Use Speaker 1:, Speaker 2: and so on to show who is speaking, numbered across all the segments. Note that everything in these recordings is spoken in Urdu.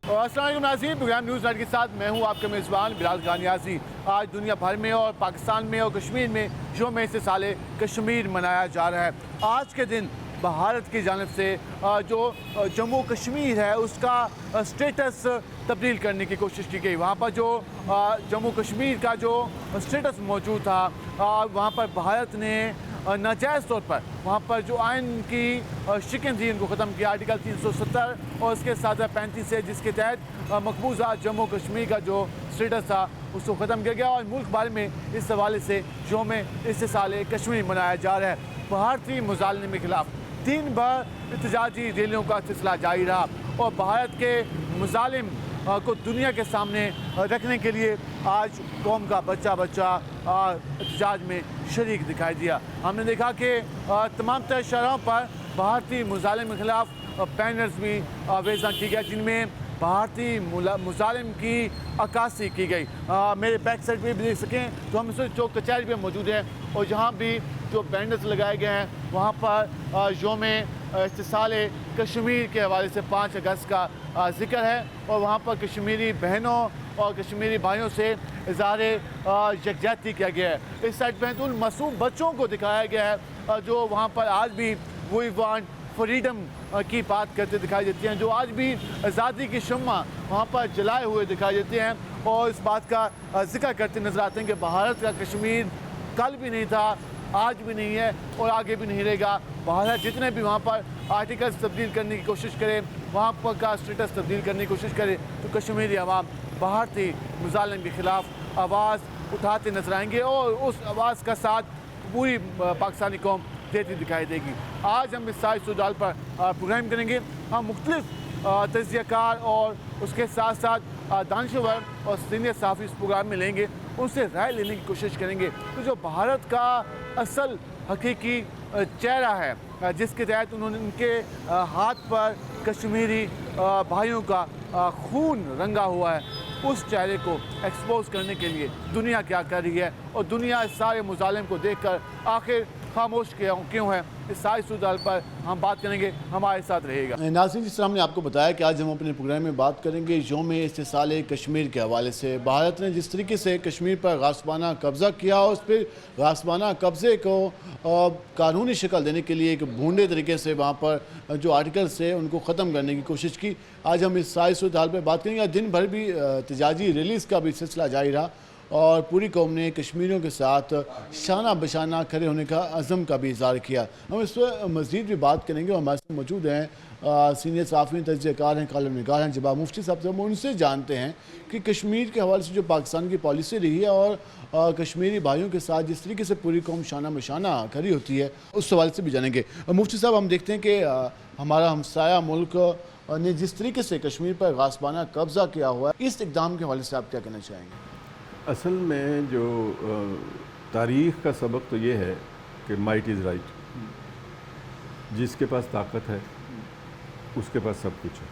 Speaker 1: السلام علیکم ناظرین، پروگرام نیوز نائٹ کے ساتھ میں ہوں آپ کا میزبان بلال خان نیازی۔ آج دنیا بھر میں اور پاکستان میں اور کشمیر میں یوم استقلال کشمیر منایا جا رہا ہے۔ آج کے دن بھارت کی جانب سے جو جموں کشمیر ہے اس کا اسٹیٹس تبدیل کرنے کی کوشش کی گئی۔ وہاں پر جو جموں کشمیر کا جو اسٹیٹس موجود تھا وہاں پر بھارت نے ناجائز طور پر وہاں پر جو آئین کی شکن تھی ان کو ختم کیا۔ آرٹیکل 370 اور اس کے ساتھ 35 ہے، جس کے تحت مقبوضہ جموں کشمیر کا جو اسٹیٹس تھا اس کو ختم کیا گیا، اور ملک بھر میں اس حوالے سے یوم استقلال کشمیر منایا جا رہا ہے۔ بھارتی مظالم کے خلاف دن بھر احتجاجی ریلیوں کا سلسلہ جاری رہا، اور بھارت کے مظالم کو دنیا کے سامنے رکھنے کے لیے آج قوم کا بچہ احتجاج میں شریک دکھائی دیا۔ ہم نے دیکھا کہ تمام تر شہروں پر بھارتی مظالم کے خلاف بینرز بھی ویزاں کی گئے، جن میں بھارتی مظالم کی عکاسی کی گئی۔ میرے بیک سائڈ پہ بھی دیکھ سکیں تو ہم اس وقت چوک کچہری پہ موجود ہیں، اور جہاں بھی جو بینرز لگائے گئے ہیں وہاں پر یوم استقلال کشمیر کے حوالے سے 5 اگست کا ذکر ہے، اور وہاں پر کشمیری بہنوں اور کشمیری بھائیوں سے اظہار یکجہتی کیا گیا ہے۔ اس سائڈ پہ تو ان معصوم بچوں کو دکھایا گیا ہے جو وہاں پر آج بھی وی وانٹ فریڈم کی بات کرتے دکھائی دیتی ہیں، جو آج بھی آزادی کی شمع وہاں پر جلائے ہوئے دکھائی دیتے ہیں، اور اس بات کا ذکر کرتے نظر آتے ہیں کہ بھارت کا کشمیر کل بھی نہیں تھا، آج بھی نہیں ہے اور آگے بھی نہیں رہے گا۔ بھارت جتنے بھی وہاں پر آرٹیکلز تبدیل کرنے کی کوشش کرے، وہاں پر کا اسٹیٹس تبدیل کرنے کی کوشش کرے، تو کشمیری عوام بھارتی مظالم کے خلاف آواز اٹھاتے نظر آئیں گے، اور اس آواز کا ساتھ پوری پاکستانی قوم دیتی دکھائی دے گی۔ آج ہم اس ساری صورتحال پر پروگرام کریں گے۔ ہم مختلف تجزیہ کار اور اس کے ساتھ ساتھ دانشور اور سینئر صحافی اس پروگرام میں لیں گے، ان سے رائے لینے کی کوشش کریں گے کہ جو بھارت کا اصل حقیقی چہرہ ہے، جس کے تحت انہوں نے ان کے ہاتھ پر کشمیری بھائیوں کا خون رنگا ہوا ہے، اس چہرے کو ایکسپوز کرنے کے لیے دنیا کیا کر رہی ہے، اور دنیا اس سارے مظالم کو دیکھ کر آخر خاموش کیوں ہے، اس ساری صورتحال پر ہم بات کریں گے۔ ہمارے ساتھ رہے گا۔
Speaker 2: ناظرین، جس طرح ہم نے آپ کو بتایا کہ آج ہم اپنے پروگرام میں بات کریں گے یوم استقلال کشمیر کے حوالے سے۔ بھارت نے جس طریقے سے کشمیر پر غاصبانہ قبضہ کیا، اور اس پہ غاصبانہ قبضے کو قانونی شکل دینے کے لیے ایک بھونڈے طریقے سے وہاں پر جو آرٹیکلز تھے ان کو ختم کرنے کی کوشش کی، آج ہم اس ساری صورتحال پہ بات کریں گے۔ دن بھر بھی احتجاجی ریلیز کا بھی سلسلہ جاری رہا، اور پوری قوم نے کشمیریوں کے ساتھ شانہ بشانہ کھڑے ہونے کا عزم کا بھی اظہار کیا۔ ہم اس پر مزید بھی بات کریں گے، اور ہمارے ساتھ موجود ہیں سینئر صحافی تجزیہ کار ہیں، کالم نگار ہیں جبا مفتی صاحب سے۔ ہم ان سے جانتے ہیں کہ کشمیر کے حوالے سے جو پاکستان کی پالیسی رہی ہے، اور کشمیری بھائیوں کے ساتھ جس طریقے سے پوری قوم شانہ بشانہ کھڑی ہوتی ہے، اس حوالے سے بھی جانیں گے۔ مفتی صاحب، ہم دیکھتے ہیں کہ ہمارا ہمسایہ ملک نے جس طریقے سے کشمیر پر غاصبانہ قبضہ کیا ہوا ہے، اس اقدام کے حوالے سے آپ کیا کہنا چاہیں گے؟
Speaker 3: اصل میں جو تاریخ کا سبق تو یہ ہے کہ مائٹ از رائٹ، جس کے پاس طاقت ہے اس کے پاس سب کچھ ہے۔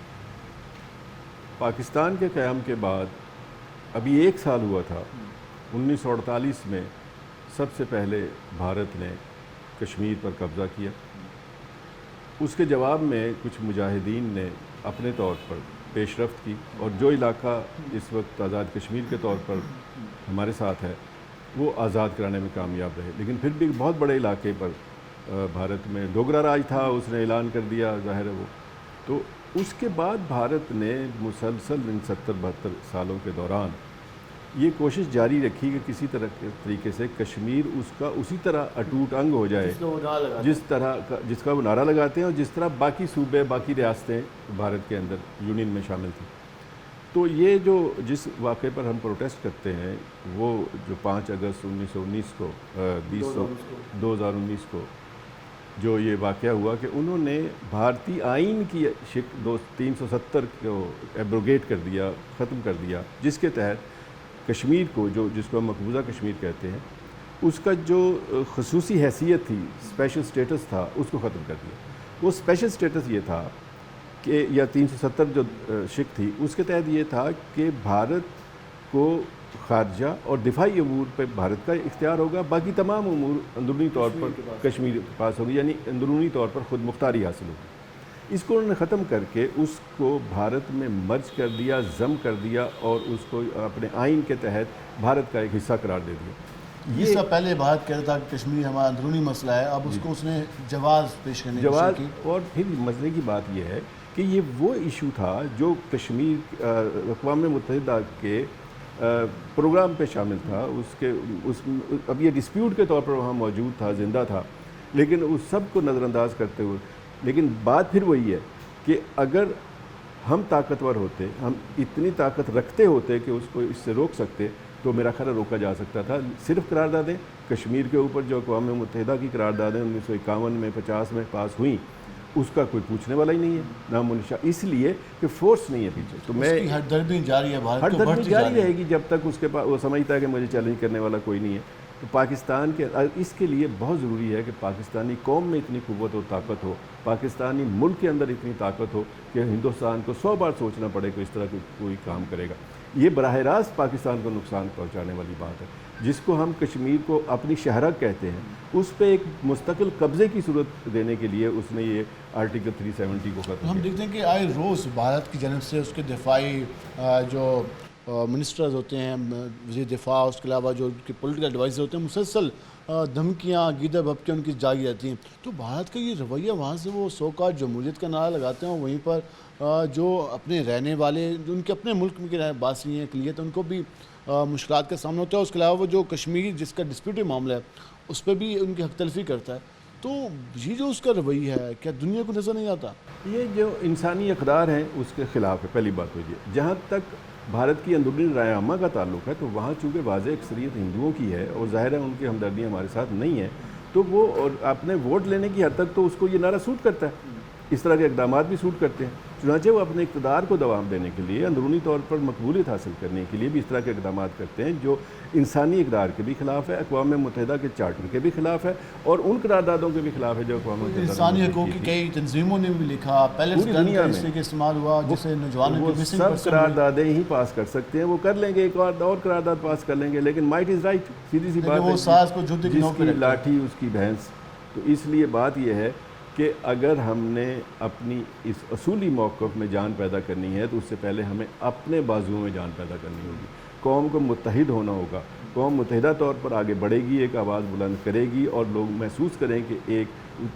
Speaker 3: پاکستان کے قیام کے بعد ابھی 1 سال ہوا تھا، 1948 میں سب سے پہلے بھارت نے کشمیر پر قبضہ کیا۔ اس کے جواب میں کچھ مجاہدین نے اپنے طور پر پیش رفت کی، اور جو علاقہ اس وقت آزاد کشمیر کے طور پر ہمارے ساتھ ہے وہ آزاد کرانے میں کامیاب رہے، لیکن پھر بھی بہت بڑے علاقے پر بھارت میں ڈوگرا راج تھا، اس نے اعلان کر دیا، ظاہر ہے وہ تو اس کے بعد بھارت نے مسلسل ان 70-72 سالوں کے دوران یہ کوشش جاری رکھی کہ کسی طریقے سے کشمیر اس کا اسی طرح اٹوٹ انگ ہو جائے جس کا وہ نعرہ لگاتے ہیں، اور جس طرح باقی صوبے، باقی ریاستیں بھارت کے اندر یونین میں شامل تھیں۔ تو یہ جو جس واقعے پر ہم پروٹیسٹ کرتے ہیں، وہ جو 5 اگست 1919 کو 2019 کو جو یہ واقعہ ہوا کہ انہوں نے بھارتی آئین کی 370 کو ایبروگیٹ کر دیا، ختم کر دیا، جس کے تحت کشمیر کو جس کو ہم مقبوضہ کشمیر کہتے ہیں، اس کا جو خصوصی حیثیت تھی، اسپیشل سٹیٹس تھا، اس کو ختم کر دیا۔ وہ اسپیشل سٹیٹس یہ تھا کہ یا 370 جو شک تھی، اس کے تحت یہ تھا کہ بھارت کو خارجہ اور دفاعی امور پہ بھارت کا اختیار ہوگا، باقی تمام امور اندرونی طور پر کشمیر کے پاس ہوگی، یعنی اندرونی طور پر خود مختاری حاصل ہوگی۔ اس کو انہوں نے ختم کر کے اس کو بھارت میں مرج کر دیا، ضم کر دیا اور اس کو اپنے آئین کے تحت بھارت کا ایک حصہ قرار دے دیا۔
Speaker 2: اس سے پہلے بھارت کہتا تھا کہ کشمیر ہمارا اندرونی مسئلہ ہے، اب اس کو اس نے جواز پیش کرنے کی
Speaker 3: جواز
Speaker 2: کوشش کی۔
Speaker 3: اور پھر مسئلے کی بات یہ ہے کہ یہ وہ ایشو تھا جو کشمیر اقوام متحدہ کے پروگرام پہ شامل تھا، اب یہ ڈسپیوٹ کے طور پر وہاں موجود تھا، زندہ تھا، لیکن اس سب کو نظر انداز کرتے ہوئے، لیکن بات پھر وہی ہے کہ اگر ہم طاقتور ہوتے، ہم اتنی طاقت رکھتے ہوتے کہ اس کو اس سے روک سکتے تو میرا خیال روکا جا سکتا تھا۔ صرف قراردادیں کشمیر کے اوپر جو اقوام متحدہ کی قراردادیں 1951 میں 50 میں پاس ہوئیں، اس کا کوئی پوچھنے والا ہی نہیں ہے، نام و نشان، اس لیے کہ فورس نہیں ہے پیچھے۔ تو میں
Speaker 2: ہر دربی جاری ہے، بھارت
Speaker 3: ہر
Speaker 2: کو
Speaker 3: درمی
Speaker 2: بڑھتی
Speaker 3: جاری رہے گی جب تک اس کے پاس وہ سمجھتا ہے کہ مجھے چیلنج کرنے والا کوئی نہیں ہے۔ تو پاکستان کے اس کے لیے بہت ضروری ہے کہ پاکستانی قوم میں اتنی قوت و طاقت ہو، پاکستانی ملک کے اندر اتنی طاقت ہو کہ ہندوستان کو 100 بار سوچنا پڑے کہ اس طرح کوئی کام کرے گا۔ یہ براہ راست پاکستان کو نقصان پہنچانے والی بات ہے، جس کو ہم کشمیر کو اپنی شہرک کہتے ہیں، اس پہ ایک مستقل قبضے کی صورت دینے کے لیے اس نے یہ آرٹیکل 370 کو ختم
Speaker 2: ہم
Speaker 3: کیا۔
Speaker 2: دیکھتے ہیں کہ آئے روز بھارت کی جانب سے اس کے دفاعی جو منسٹرز ہوتے ہیں، وزیر دفاع، اس کے علاوہ جو ان کے پولیٹیکل ایڈوائزر ہوتے ہیں، مسلسل دھمکیاں، گیدر بھبکیاں ان کی جاری رہتی ہیں۔ تو بھارت کا یہ رویہ، وہاں سے وہ سوکا جمہوریت کا نعرہ لگاتے ہیں، اور وہیں پر جو اپنے رہنے والے، جو ان کے اپنے ملک میں کے باسی ہیں، اقلیت، ان کو بھی مشکلات کا سامنا ہوتا ہے۔ اس کے علاوہ وہ جو کشمیر جس کا ڈسپیوٹڈ معاملہ ہے، اس پہ بھی ان کی حق تلفی کرتا ہے۔ تو یہ جو اس کا رویہ ہے، کیا دنیا کو نظر نہیں آتا؟
Speaker 3: یہ جو انسانی اقدار ہیں اس کے خلاف ہے، پہلی بات تو یہ۔ جہاں تک بھارت کی اندرونی رائے عامہ کا تعلق ہے تو وہاں چونکہ واضح اکثریت ہندوؤں کی ہے اور ظاہر ہے ان کی ہمدردیاں ہمارے ساتھ نہیں ہیں، تو وہ اور اپنے ووٹ لینے کی حد تک تو اس کو یہ نعرہ سوٹ کرتا ہے، اس طرح کے اقدامات بھی سوٹ کرتے ہیں۔ چنانچہ وہ اپنے اقتدار کو دوام دینے کے لیے، اندرونی طور پر مقبولیت حاصل کرنے کے لیے بھی اس طرح کے اقدامات کرتے ہیں جو انسانی اقدار کے بھی خلاف ہے، اقوام متحدہ کے چارٹر کے بھی خلاف ہے، اور ان قراردادوں کے بھی خلاف ہے جو اقوام متحدہ نے
Speaker 2: انسانی
Speaker 3: منظور
Speaker 2: حقوق
Speaker 3: کی
Speaker 2: کی
Speaker 3: تھی۔
Speaker 2: کئی تنظیموں نے بھی لکھا، پیلٹس
Speaker 3: پوری
Speaker 2: گن
Speaker 3: دنیا
Speaker 2: کا
Speaker 3: میں
Speaker 2: اس طریقے استعمال ہوا، جسے نوجوانوں
Speaker 3: وہ
Speaker 2: کے مسنگ
Speaker 3: سب
Speaker 2: پرسن
Speaker 3: قراردادیں ہی پاس کر سکتے ہیں، وہ کر لیں گے، ایک اور قرارداد پاس کر لیں گے، لیکن مائٹ از رائٹ، سیدھی سی بات ہے،
Speaker 2: وہ ساز کو جوتے کی
Speaker 3: جس
Speaker 2: نوک پہ
Speaker 3: کی
Speaker 2: رکھتا ہے۔
Speaker 3: لاٹھی اس کی بھینس۔ تو اس لیے بات یہ ہے کہ اگر ہم نے اپنی اس اصولی موقف میں جان پیدا کرنی ہے تو اس سے پہلے ہمیں اپنے بازوؤں میں جان پیدا کرنی ہوگی، قوم کو متحد ہونا ہوگا، قوم متحدہ طور پر آگے بڑھے گی، ایک آواز بلند کرے گی، اور لوگ محسوس کریں کہ ایک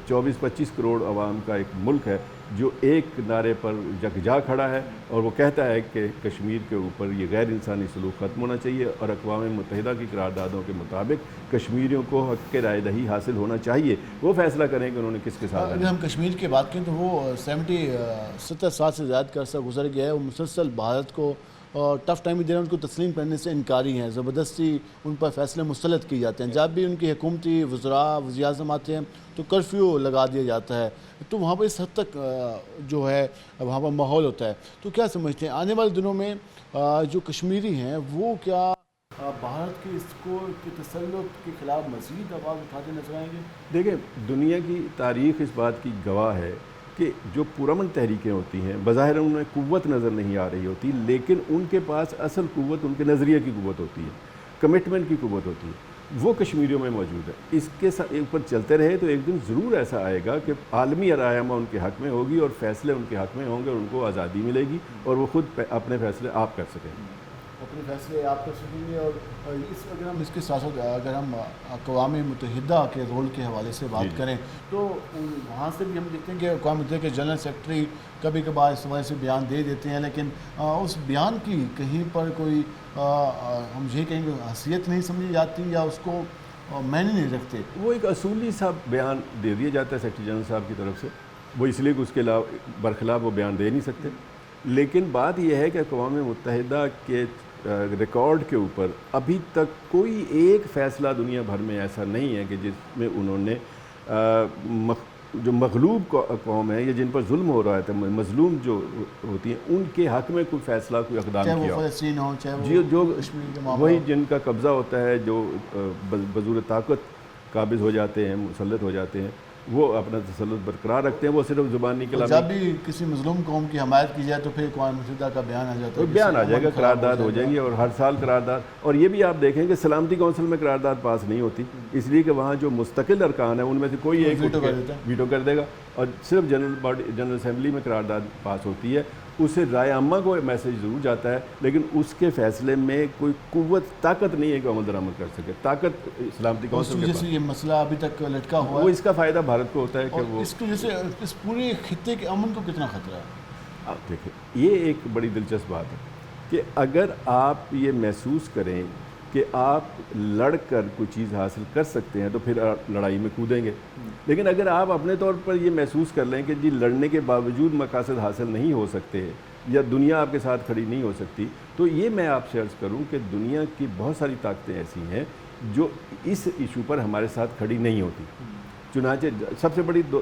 Speaker 3: 24-25 کروڑ عوام کا ایک ملک ہے جو ایک نعرے پر یکجا کھڑا ہے، اور وہ کہتا ہے کہ کشمیر کے اوپر یہ غیر انسانی سلوک ختم ہونا چاہیے، اور اقوام متحدہ کی قراردادوں کے مطابق کشمیریوں کو حق کے رائے دہی حاصل ہونا چاہیے۔ وہ فیصلہ کریں کہ انہوں نے کس کے ساتھ
Speaker 2: اگر ہم کشمیر کی بات کریں تو وہ 70 سال سے زیادہ کا عرصہ گزر گیا ہے، وہ مسلسل بھارت کو ٹف ٹائم بھی دے رہے ہیں، ان کو تسلیم کرنے سے انکاری ہیں، زبردستی ان پر فیصلے مسلط کیے جاتے ہیں۔ جب بھی ان کی حکومتی وزراء، وزیر اعظم آتے ہیں تو کرفیو لگا دیا جاتا ہے، تو وہاں پر اس حد تک جو ہے وہاں پر ماحول ہوتا ہے۔ تو کیا سمجھتے ہیں آنے والے دنوں میں جو کشمیری ہیں وہ کیا بھارت کے اس کو کے تسلط کے خلاف مزید آواز اٹھاتے نظر آئیں گے؟
Speaker 3: دیکھیں، دنیا کی تاریخ اس بات کی گواہ ہے کہ جو پرامن تحریکیں ہوتی ہیں بظاہر ان میں قوت نظر نہیں آ رہی ہوتی، لیکن ان کے پاس اصل قوت ان کے نظریے کی قوت ہوتی ہے، کمٹمنٹ کی قوت ہوتی ہے، وہ کشمیریوں میں موجود ہے۔ اس کے اوپر چلتے رہے تو ایک دن ضرور ایسا آئے گا کہ عالمی رائے عامہ ان کے حق میں ہوگی اور فیصلے ان کے حق میں ہوں گے، اور ان کو آزادی ملے گی اور وہ خود اپنے فیصلے آپ کر سکیں گے۔
Speaker 2: اپنے فیصلے آپ کر سکیں گے۔ اور اگر ہم اس کے ساتھ ساتھ اگر ہم اقوام متحدہ کے رول کے حوالے سے بات کریں تو وہاں سے بھی ہم دیکھتے ہیں کہ اقوام متحدہ کے جنرل سیکرٹری کبھی کبھار اس حوالے سے بیان دے دیتے ہیں، لیکن اس بیان کی کہیں پر کوئی ہم یہ کہیں گے حیثیت نہیں سمجھی جاتی یا اس کو معنی نہیں رکھتے۔
Speaker 3: وہ ایک اصولی سا بیان دے دیا جاتا ہے سیکرٹری جنرل صاحب کی طرف سے، وہ اس لیے کہ اس کے برخلاف وہ بیان دے نہیں سکتے، لیکن بات یہ ہے کہ اقوام متحدہ کے ریکارڈ کے اوپر ابھی تک کوئی ایک فیصلہ دنیا بھر میں ایسا نہیں ہے کہ جس میں انہوں نے جو مغلوب قوم ہے یا جن پر ظلم ہو رہا ہے، مظلوم جو ہوتی ہیں، ان کے حق میں کوئی فیصلہ، کوئی اقدام کیا ہو،
Speaker 2: چاہے وہ فلسطین ہو، چاہے وہ
Speaker 3: جو
Speaker 2: کشمیر کے معاملہ
Speaker 3: وہی جن کا قبضہ ہوتا ہے، جو بزور طاقت قابض ہو جاتے ہیں، مسلط ہو جاتے ہیں، وہ اپنا تسلط برقرار رکھتے ہیں، وہ صرف زبانی کلامی
Speaker 2: جب بھی کسی مظلوم قوم کی حمایت کی جائے تو پھر اقوام متحدہ کا بیان آ جاتا ہے،
Speaker 3: بیان آ جائے گا،
Speaker 2: امن خراب
Speaker 3: قرارداد ہو جائے گی، اور ہر سال قرارداد. اور یہ بھی آپ دیکھیں کہ سلامتی کونسل میں قرارداد پاس نہیں ہوتی، اس لیے کہ وہاں جو مستقل ارکان ہیں ان میں سے کوئی ایک ویٹو کر دے گا، اور صرف جنرل اسمبلی میں قرارداد پاس ہوتی ہے. اسے رائے عامہ کو میسج ضرور جاتا ہے، لیکن اس کے فیصلے میں کوئی قوت طاقت نہیں ہے کہ عمل درآمد کر سکے. طاقت سلامتی کونسل کے پاس.
Speaker 2: یہ مسئلہ ابھی تک لٹکا ہوا ہے،
Speaker 3: وہ اس کا فائدہ بھارت کو ہوتا ہے کہ وہ
Speaker 2: اس کی وجہ سے اس پورے خطے کے امن کو کتنا خطرہ ہے؟
Speaker 3: آپ دیکھیں، یہ ایک بڑی دلچسپ بات ہے کہ اگر آپ یہ محسوس کریں کہ آپ لڑ کر کوئی چیز حاصل کر سکتے ہیں تو پھر آپ لڑائی میں کودیں گے. لیکن اگر آپ اپنے طور پر یہ محسوس کر لیں کہ جی لڑنے کے باوجود مقاصد حاصل نہیں ہو سکتے یا دنیا آپ کے ساتھ کھڑی نہیں ہو سکتی، تو یہ میں آپ سے عرض کروں کہ دنیا کی بہت ساری طاقتیں ایسی ہیں جو اس ایشو پر ہمارے ساتھ کھڑی نہیں ہوتی. چنانچہ سب سے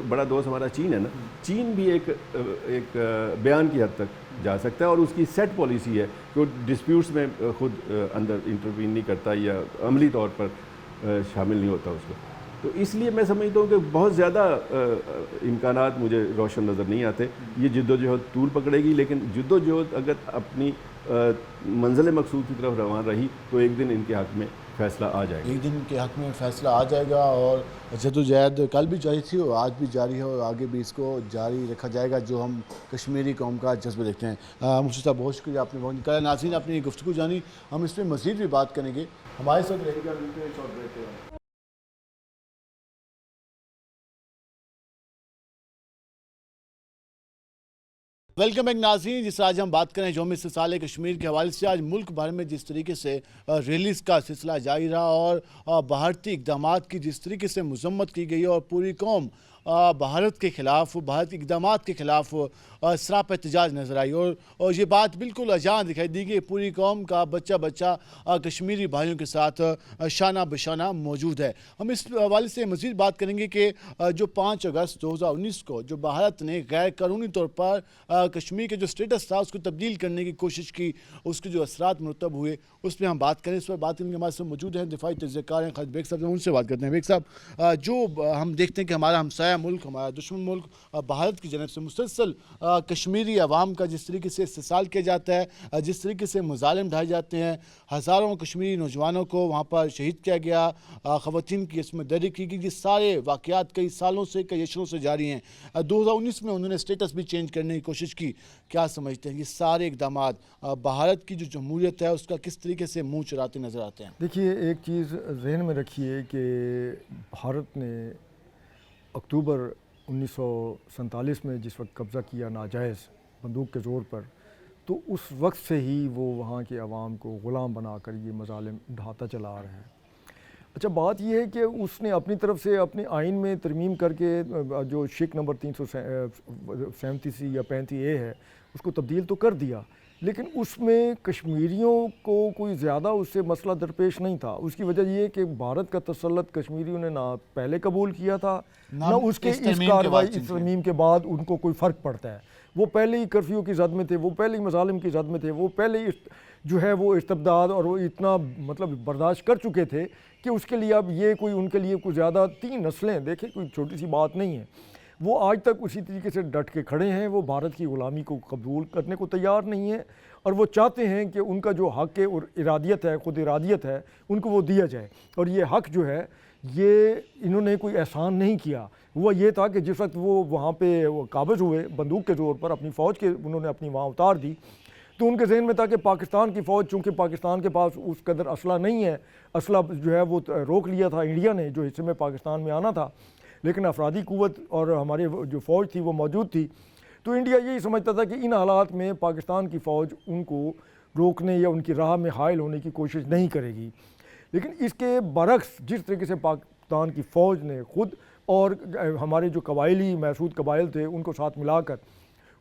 Speaker 3: بڑا دوست ہمارا چین ہے نا، چین بھی ایک بیان کی حد تک جا سکتا ہے، اور اس کی سیٹ پالیسی ہے کہ وہ ڈسپیوٹس میں خود اندر انٹروین نہیں کرتا یا عملی طور پر شامل نہیں ہوتا اس کو. تو اس لیے میں سمجھتا ہوں کہ بہت زیادہ امکانات مجھے روشن نظر نہیں آتے. یہ جد و جہد طول پکڑے گی، لیکن جد و جہد اگر اپنی منزل مقصود کی طرف روان رہی تو ایک دن ان کے حق میں فیصلہ آ جائے گا.
Speaker 2: ایک دن کے حق میں فیصلہ آ جائے گا، اور جدوجہد کل بھی جاری تھی اور آج بھی جاری ہے، اور آگے بھی اس کو جاری رکھا جائے گا جو ہم کشمیری قوم کا جذبہ دیکھتے ہیں. مفتی صاحب بہت شکریہ، آپ نے بہت نکالا. ناظرین اپنی گفتگو جانی، ہم اس پہ مزید بھی بات کریں گے. ہمارے ساتھ رہے گا شارٹ بریک کے بعد. ویلکم بیک ناظرین. جس آج ہم بات کریں یوم استحصال کشمیر کے حوالے سے، آج ملک بھر میں جس طریقے سے ریلیز کا سلسلہ جاری رہا اور بھارتی اقدامات کی جس طریقے سے مذمت کی گئی اور پوری قوم بھارت کے خلاف، بھارتی اقدامات کے خلاف سراپا احتجاج نظر آئی، اور یہ بات بالکل اجان دکھائی دی کہ پوری قوم کا بچہ بچہ کشمیری بھائیوں کے ساتھ شانہ بشانہ موجود ہے. ہم اس حوالے سے مزید بات کریں گے کہ جو 5 اگست 2019 کو جو بھارت نے غیر قانونی طور پر کشمیر کے جو سٹیٹس تھا اس کو تبدیل کرنے کی کوشش کی، اس کے جو اثرات مرتب ہوئے اس پہ ہم بات کریں. اس پر بات کرنے کے ہمارے ساتھ موجود ہیں دفاعی تجزیہ کار ہیں خالد بیگ صاحب، ان سے بات کرتے ہیں. بیگ صاحب، جو ہم دیکھتے ہیں کہ ہمارا ہمسایہ ملک، ہمارا دشمن ملک بھارت کی جانب سے مسلسل کشمیری عوام کا جس طریقے سے استحصال کیا جاتا ہے، جس طریقے سے مظالم ڈھائے جاتے ہیں، ہزاروں کشمیری نوجوانوں کو وہاں پر شہید کیا گیا، خواتین کی عصمت دری کی گئی، یہ سارے واقعات کئی سالوں سے، کئی عشروں سے جاری ہیں. 2019 میں انہوں نے سٹیٹس بھی چینج کرنے کی کوشش کی. کیا سمجھتے ہیں یہ سارے اقدامات بھارت کی جو جمہوریت ہے اس کا کس طریقے سے منہ چراتے نظر آتے ہیں؟
Speaker 4: دیکھیے، ایک چیز ذہن میں رکھیے کہ بھارت نے اکتوبر 1947 میں جس وقت قبضہ کیا ناجائز بندوق کے زور پر، تو اس وقت سے ہی وہ وہاں کے عوام کو غلام بنا کر یہ مظالم ڈھاتا چلا آ رہا ہے. اچھا، بات یہ ہے کہ اس نے اپنی طرف سے اپنے آئین میں ترمیم کر کے جو شک نمبر 337 یا 35A ہے اس کو تبدیل تو کر دیا، لیکن اس میں کشمیریوں کو کوئی زیادہ اس سے مسئلہ درپیش نہیں تھا. اس کی وجہ یہ ہے کہ بھارت کا تسلط کشمیریوں نے نہ پہلے قبول کیا تھا، نہ اس کے اس کارروائی اس ترمیم کے بعد ان کو کوئی فرق پڑتا ہے. وہ پہلے ہی کرفیو کی زد میں تھے، وہ پہلے ہی مظالم کی زد میں تھے، وہ پہلے ہی جو ہے وہ استبداد اور وہ اتنا برداشت کر چکے تھے کہ اس کے لیے اب یہ کوئی ان کے لیے کوئی زیادہ 3 نسلیں، دیکھیں کوئی چھوٹی سی بات نہیں ہے. وہ آج تک اسی طریقے سے ڈٹ کے کھڑے ہیں. وہ بھارت کی غلامی کو قبول کرنے کو تیار نہیں ہے، اور وہ چاہتے ہیں کہ ان کا جو حق اور ارادیت ہے، خود ارادیت ہے، ان کو وہ دیا جائے. اور یہ حق جو ہے یہ انہوں نے کوئی احسان نہیں کیا. وہ یہ تھا کہ جس وقت وہ وہاں پہ قابض ہوئے بندوق کے زور پر، اپنی فوج کے انہوں نے اپنی وہاں اتار دی، تو ان کے ذہن میں تھا کہ پاکستان کی فوج، چونکہ پاکستان کے پاس اس قدر اسلحہ نہیں ہے، اسلحہ جو ہے وہ روک لیا تھا انڈیا نے جو حصے میں پاکستان میں آنا تھا، لیکن افرادی قوت اور ہمارے جو فوج تھی وہ موجود تھی. تو انڈیا یہی سمجھتا تھا کہ ان حالات میں پاکستان کی فوج ان کو روکنے یا ان کی راہ میں حائل ہونے کی کوشش نہیں کرے گی. لیکن اس کے برعکس جس طریقے سے پاکستان کی فوج نے خود اور ہمارے جو قبائلی محسود قبائل تھے ان کو ساتھ ملا کر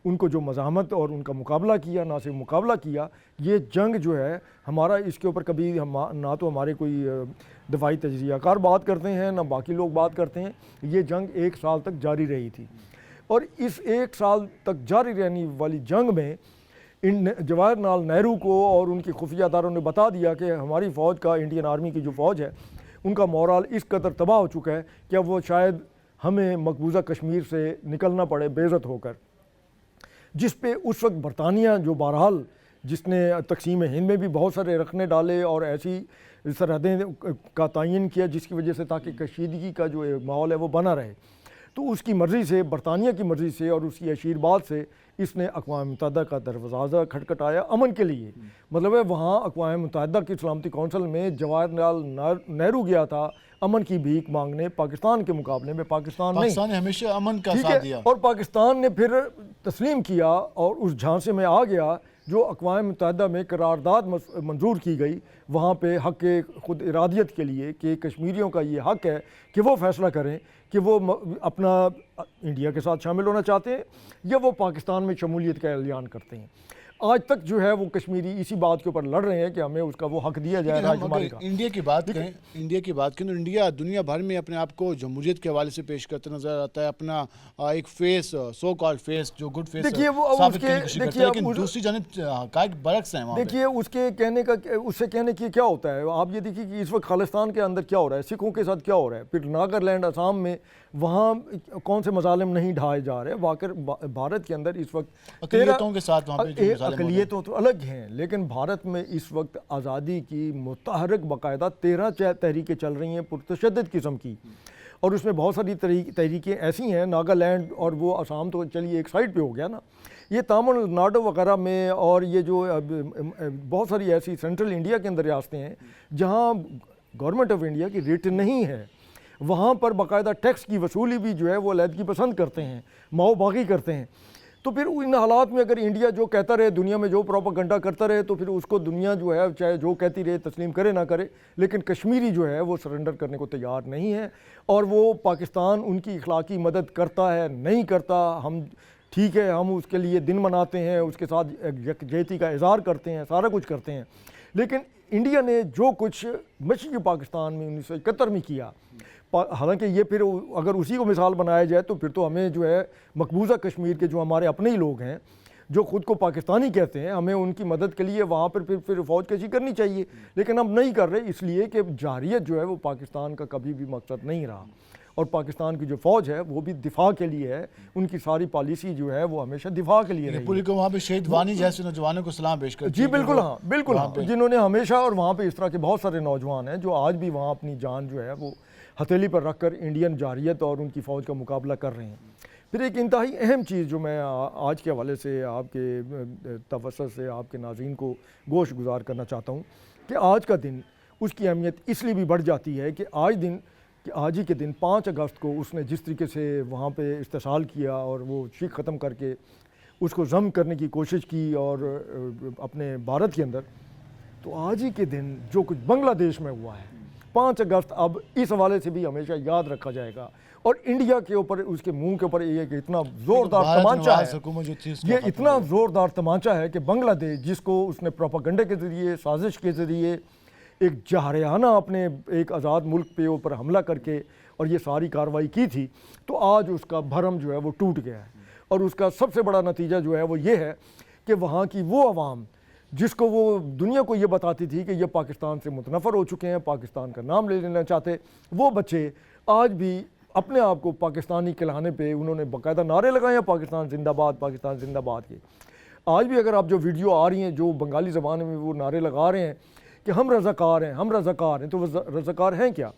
Speaker 4: ان کو جو مزاحمت اور ان کا مقابلہ کیا، نہ صرف مقابلہ کیا، یہ جنگ جو ہے ہمارا اس کے اوپر کبھی نہ تو ہمارے کوئی دفاعی تجزیہ کار بات کرتے ہیں، نہ باقی لوگ بات کرتے ہیں. یہ جنگ 1 سال تک جاری رہی تھی، اور اس 1 سال تک جاری رہنے والی جنگ میں جواہر لال نہرو کو اور ان کی خفیہ اداروں نے بتا دیا کہ ہماری فوج کا، انڈین آرمی کی جو فوج ہے، ان کا مورال اس قدر تباہ ہو چکا ہے کہ اب وہ شاید ہمیں مقبوضہ کشمیر سے نکلنا پڑے بے عزت ہو کر، جس پہ اس وقت برطانیہ جو بہرحال جس نے تقسیم ہند میں بھی بہت سارے رخنے ڈالے اور ایسی سرحدیں کا تعین کیا جس کی وجہ سے تاکہ کشیدگی کا جو ماحول ہے وہ بنا رہے، تو اس کی مرضی سے، برطانیہ کی مرضی سے اور اس کی اشیرباد سے اس نے اقوام متحدہ کا دروازہ کھٹکھٹایا امن کے لیے۔ مطلب ہے وہاں اقوام متحدہ کی سلامتی کونسل میں جواہر لال نہرو گیا تھا امن کی بھیک مانگنے، پاکستان کے مقابلے میں پاکستان
Speaker 2: نے ہمیشہ امن کا
Speaker 4: ٹھیک
Speaker 2: ساتھ
Speaker 4: ہے،
Speaker 2: دیا،
Speaker 4: اور پاکستان نے پھر تسلیم کیا اور اس جھانسے میں آ گیا جو اقوام متحدہ میں قرارداد منظور کی گئی وہاں پہ حق خود ارادیت کے لیے کہ کشمیریوں کا یہ حق ہے کہ وہ فیصلہ کریں کہ وہ اپنا انڈیا کے ساتھ شامل ہونا چاہتے ہیں یا وہ پاکستان میں شمولیت کا اعلان کرتے ہیں۔ آج تک جو ہے وہ کشمیری اسی بات کے اوپر لڑ رہے ہیں کہ ہمیں اس کا وہ حق دیا جائے راج شماری کا۔
Speaker 2: انڈیا کی بات کریں، تو انڈیا دنیا بھر میں اپنے آپ کو جمہوریت کے حوالے سے پیش کرتے نظر آتا ہے، اپنا ایک فیس، سو کالڈ فیس، جو گڈ فیس ثابت کرنے کی کوشش کرتا ہے، لیکن دوسری جانب حقائق برعکس ہیں وہاں پہ۔
Speaker 4: دیکھیے اس سے کہنے کی کیا ہوتا ہے، آپ یہ دیکھیے کہ اس وقت خالستان کے اندر کیا ہو رہا ہے، سکھوں کے ساتھ کیا ہو رہا ہے، پھر ناگالینڈ، آسام میں وہاں کون سے مظالم نہیں ڈھائے جا رہے، واقع بھارت کے اندر اس وقت
Speaker 2: اقلیتوں کے ساتھ وہاں پہ
Speaker 4: اقلیتوں تو الگ ہیں، لیکن بھارت میں اس وقت آزادی کی متحرک باقاعدہ 13 تحریکیں چل رہی ہیں پرتشدد قسم کی، اور اس میں بہت ساری تحریکیں ایسی ہیں، ناگالینڈ اور وہ آسام تو چلیے ایک سائڈ پہ ہو گیا نا، یہ تامل ناڈو وغیرہ میں اور یہ جو بہت ساری ایسی سینٹرل انڈیا کے اندر ریاستیں ہیں جہاں گورنمنٹ آف انڈیا کی ریٹ نہیں ہے، وہاں پر باقاعدہ ٹیکس کی وصولی بھی جو ہے وہ علیحدگی پسند کرتے ہیں، ماؤ باغی کرتے ہیں۔ تو پھر ان حالات میں اگر انڈیا جو کہتا رہے، دنیا میں جو پروپیگنڈا کرتا رہے، تو پھر اس کو دنیا جو ہے چاہے جو کہتی رہے تسلیم کرے نہ کرے، لیکن کشمیری جو ہے وہ سرنڈر کرنے کو تیار نہیں ہے، اور وہ پاکستان ان کی اخلاقی مدد کرتا ہے نہیں کرتا، ہم ٹھیک ہے ہم اس کے لیے دن مناتے ہیں، اس کے ساتھ یکجہتی کا اظہار کرتے ہیں، سارا کچھ کرتے ہیں، لیکن انڈیا نے جو کچھ مشرقی پاکستان میں 1971 میں کیا، حالانکہ یہ پھر اگر اسی کو مثال بنایا جائے تو پھر تو ہمیں جو ہے مقبوضہ کشمیر کے جو ہمارے اپنے ہی لوگ ہیں جو خود کو پاکستانی کہتے ہیں، ہمیں ان کی مدد کے لیے وہاں پر پھر فوج کشی کرنی چاہیے، لیکن ہم نہیں کر رہے، اس لیے کہ جارحیت جو ہے وہ پاکستان کا کبھی بھی مقصد نہیں رہا، اور پاکستان کی جو فوج ہے وہ بھی دفاع کے لیے ہے، ان کی ساری پالیسی جو ہے وہ ہمیشہ دفاع کے لیے رہی ہے۔
Speaker 2: پوری کو وہاں پہ شہید وانی جیسے نوجوانوں کو سلام پیش کرتی
Speaker 4: جی بالکل ہاں، بالکل ہاں، جنہوں نے ہمیشہ، اور وہاں پہ اس طرح کے بہت سارے نوجوان ہیں جو آج بھی وہاں اپنی جان جو ہے وہ ہتھیلی پر رکھ کر انڈین جارحیت اور ان کی فوج کا مقابلہ کر رہے ہیں۔ پھر ایک انتہائی اہم چیز جو میں آج کے حوالے سے آپ کے توسط سے آپ کے ناظرین کو گوش گزار کرنا چاہتا ہوں کہ آج کا دن اس کی اہمیت اس لیے بھی بڑھ جاتی ہے کہ آج ہی کے دن 5 اگست کو اس نے جس طریقے سے وہاں پہ استحصال کیا اور وہ شیخ ختم کر کے اس کو ضم کرنے کی کوشش کی اور اپنے بھارت کے اندر، تو آج ہی کے دن جو کچھ بنگلہ دیش میں ہوا ہے 5 اگست اب اس حوالے سے بھی ہمیشہ یاد رکھا جائے گا، اور انڈیا کے اوپر اس کے منہ کے اوپر یہ کہ اتنا زوردار تمانچہ ہے، یہ اتنا زوردار تمانچہ ہے کہ بنگلہ دیش جس کو اس نے پروپیگنڈے کے ذریعے، سازش کے ذریعے ایک جارحانہ اپنے ایک آزاد ملک پہ اوپر حملہ کر کے اور یہ ساری کارروائی کی تھی، تو آج اس کا بھرم جو ہے وہ ٹوٹ گیا ہے، اور اس کا سب سے بڑا نتیجہ جو ہے وہ یہ ہے کہ وہاں کی وہ عوام جس کو وہ دنیا کو یہ بتاتی تھی کہ یہ پاکستان سے متنفر ہو چکے ہیں، پاکستان کا نام لے لینا چاہتے، وہ بچے آج بھی اپنے آپ کو پاکستانی کہلانے پہ انہوں نے باقاعدہ نعرے لگائے ہیں، پاکستان زندہ باد، پاکستان زندہ باد کے۔ آج بھی اگر آپ جو ویڈیو آ رہی ہیں جو بنگالی زبان میں وہ نعرے لگا رہے ہیں کہ ہم رضاکار ہیں، ہم رضاکار ہیں، تو وہ رضاکار ہیں کیا؟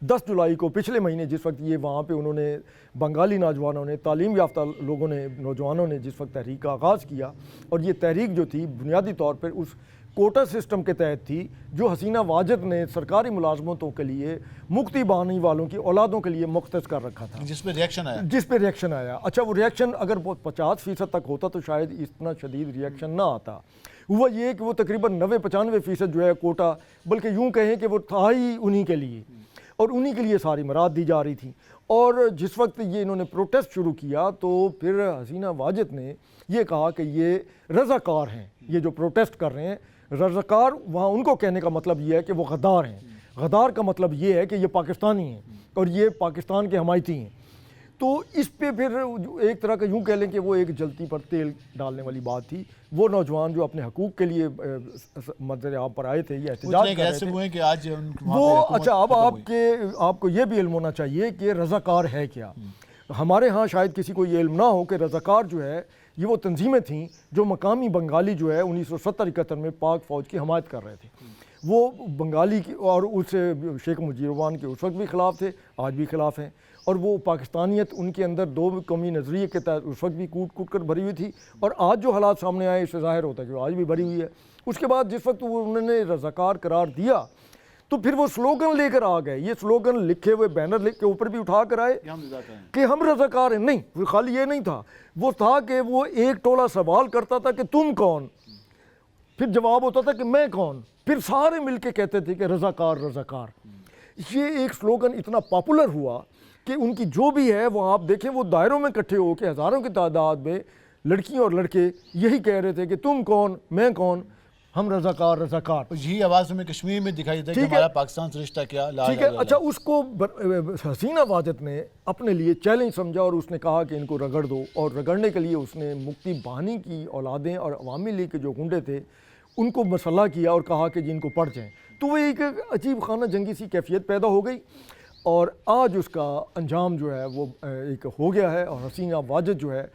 Speaker 4: 10 جولائی کو پچھلے مہینے جس وقت یہ وہاں پہ انہوں نے بنگالی نوجوانوں نے، تعلیم یافتہ لوگوں نے، نوجوانوں نے جس وقت تحریک کا آغاز کیا، اور یہ تحریک جو تھی بنیادی طور پر اس کوٹا سسٹم کے تحت تھی جو حسینہ واجد نے سرکاری ملازمتوں کے لیے مکتی بانی والوں کی اولادوں کے لیے مختص کر رکھا تھا،
Speaker 2: جس پہ ریاکشن آیا۔
Speaker 4: اچھا وہ ریاکشن اگر 50% تک ہوتا تو شاید اتنا شدید ریاکشن نہ آتا، ہوا یہ کہ وہ تقریباً 90-95% جو ہے کوٹا، بلکہ یوں کہیں کہ وہ تھا ہی انہی کے لیے، اور انہی کے لیے ساری مراد دی جا رہی تھی، اور جس وقت یہ انہوں نے پروٹیسٹ شروع کیا تو پھر حسینہ واجد نے یہ کہا کہ یہ رضاکار ہیں، یہ جو پروٹیسٹ کر رہے ہیں رضاکار، وہاں ان کو کہنے کا مطلب یہ ہے کہ وہ غدار ہیں، غدار کا مطلب یہ ہے کہ یہ پاکستانی ہیں اور یہ پاکستان کے حمایتی ہیں۔ تو اس پہ پھر ایک طرح کا یوں کہہ لیں کہ وہ ایک جلتی پر تیل ڈالنے والی بات تھی. وہ نوجوان جو اپنے حقوق کے لیے منظر عام پر آئے تھے یہ احتجاج کر رہے تھے
Speaker 2: کہ آج
Speaker 4: وہ اچھا اب آپ کو یہ بھی علم ہونا چاہیے کہ رضاکار ہے کیا. ہمارے ہاں شاید کسی کو یہ علم نہ ہو کہ رضاکار جو ہے یہ وہ تنظیمیں تھیں جو مقامی بنگالی جو ہے 1970-71 میں پاک فوج کی حمایت کر رہے تھے. وہ بنگالی کی اور اس شیخ مجیب الرحمان کے اس وقت بھی خلاف تھے, آج بھی خلاف ہیں, اور وہ پاکستانیت ان کے اندر دو قومی نظریے کے تحت اس وقت بھی کوٹ کر بھری ہوئی تھی, اور آج جو حالات سامنے آئے اس سے ظاہر ہوتا ہے کہ وہ آج بھی بھری ہوئی ہے. اس کے بعد جس وقت انہوں نے رضاکار قرار دیا تو پھر وہ سلوگن لے کر آ گئے. یہ سلوگن لکھے ہوئے بینر کے اوپر بھی اٹھا کر آئے کہ ہم رضاکار ہیں. نہیں, خالی یہ نہیں تھا, وہ تھا کہ وہ ایک ٹولہ سوال کرتا تھا کہ تم کون, پھر جواب ہوتا تھا کہ میں کون, پھر سارے مل کے کہتے تھے کہ رضاکار رضاکار. یہ ایک سلوگن اتنا پاپولر ہوا کہ ان کی جو بھی ہے وہ آپ دیکھیں وہ دائروں میں اکٹھے ہو کے ہزاروں کی تعداد میں لڑکیاں اور لڑکے یہی کہہ رہے تھے کہ تم کون, میں کون, ہم رضاکار رضاکار.
Speaker 2: یہی آواز ہمیں کشمیر میں دکھائی دیتا ہے کہ ہمارا پاکستان سے رشتہ کیا.
Speaker 4: ٹھیک ہے, اچھا اس کو حسینہ واجد نے اپنے لیے چیلنج سمجھا اور اس نے کہا کہ ان کو رگڑ دو, اور رگڑنے کے لیے اس نے مفتی بانی کی اولادیں اور عوامی لیگ کے جو گنڈے تھے ان کو مسلح کیا اور کہا کہ جن کو پڑھ جائیں. تو وہ ایک عجیب خانہ جنگی سی کیفیت پیدا ہو گئی, اور آج اس کا انجام جو ہے وہ ایک ہو گیا ہے. اور حسینہ واجد جو ہے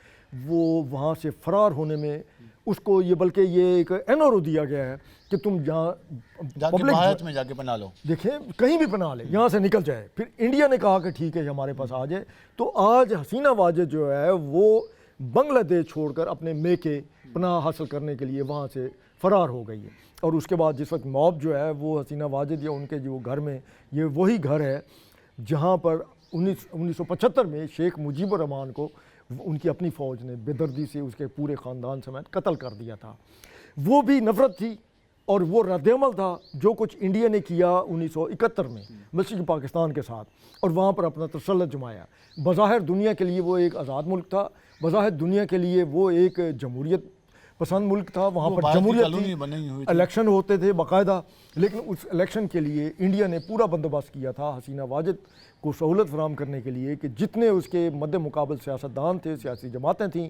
Speaker 4: وہ وہاں سے فرار ہونے میں اس کو یہ بلکہ یہ ایک NRO دیا گیا ہے کہ تم جہاں
Speaker 2: بھارت میں جا کے پناہ لو,
Speaker 4: دیکھیں کہیں بھی پناہ لے, یہاں سے نکل جائے. پھر انڈیا نے کہا کہ ٹھیک ہے ہمارے پاس آ جائے. تو آج حسینہ واجد جو ہے وہ بنگلہ دیش چھوڑ کر اپنے میکے پناہ حاصل کرنے کے لیے وہاں سے فرار ہو گئی ہے. اور اس کے بعد جس وقت موب جو ہے وہ حسینہ واجد یا ان کے جو گھر میں, یہ وہی گھر ہے جہاں پر 1975 میں شیخ مجیب الرحمان کو ان کی اپنی فوج نے بے دردی سے اس کے پورے خاندان سمیت قتل کر دیا تھا. وہ بھی نفرت تھی اور وہ رد عمل تھا جو کچھ انڈیا نے کیا 1971 میں مشرقی پاکستان کے ساتھ, اور وہاں پر اپنا تسلط جمایا. بظاہر دنیا کے لیے وہ ایک آزاد ملک تھا, بظاہر دنیا کے لیے وہ ایک جمہوریت پسند ملک تھا, وہاں پر جمہوریت تھی, الیکشن ہوتے تھے باقاعدہ, لیکن اس الیکشن کے لیے انڈیا نے پورا بندوبست کیا تھا حسینہ واجد کو سہولت فراہم کرنے کے لیے کہ جتنے اس کے مد مقابل سیاستدان تھے, سیاسی جماعتیں تھیں,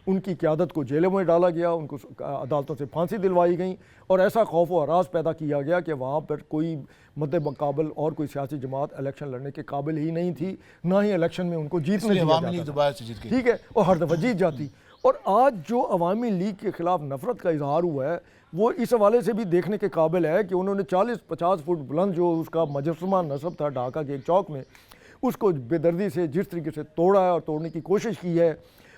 Speaker 4: ان کی قیادت کو جیلوں میں ڈالا گیا, ان کو عدالتوں سے پھانسی دلوائی گئیں, اور ایسا خوف و ہراس پیدا کیا گیا کہ وہاں پر کوئی مد مقابل اور کوئی سیاسی جماعت الیکشن لڑنے کے قابل ہی نہیں تھی, نہ ہی الیکشن میں ان کو جیتنے دیا جاتا تھا. ٹھیک ہے, اور ہر دفعہ جیت جاتی. اور آج جو عوامی لیگ کے خلاف نفرت کا اظہار ہوا ہے وہ اس حوالے سے بھی دیکھنے کے قابل ہے کہ انہوں نے 40-50 فٹ بلند جو اس کا مجسمہ نصب تھا ڈھاکہ کے ایک چوک میں, اس کو بے دردی سے جس طریقے سے توڑا ہے اور توڑنے کی کوشش کی ہے,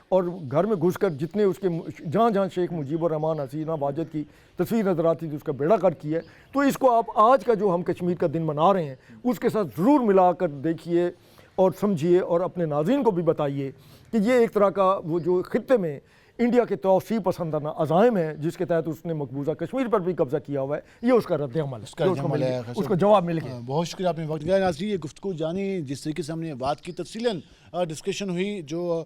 Speaker 4: اور گھر میں گھس کر جتنے اس کے جہاں جہاں شیخ مجیب الرحمان حسینہ واجد کی تصویر نظر آتی تھی اس کا بیڑا گرک کی ہے. تو اس کو آپ آج کا جو ہم کشمیر کا دن منا رہے ہیں اس کے ساتھ ضرور ملا کر دیکھیے اور سمجھیے, اور اپنے ناظرین کو بھی بتائیے کہ یہ ایک طرح کا وہ جو خطے میں انڈیا کے توسیع پسندانہ عزائم ہے جس کے تحت اس نے مقبوضہ کشمیر پر بھی قبضہ کیا ہوا ہے, یہ اس کا رد عمل ہے, اس کو جواب مل گیا.
Speaker 2: بہت شکریہ آپ نے وقت دیا. ناظرین یہ گفتگو جانی جس طریقے سے ہم نے بات کی, تفصیلاً ڈسکشن ہوئی جو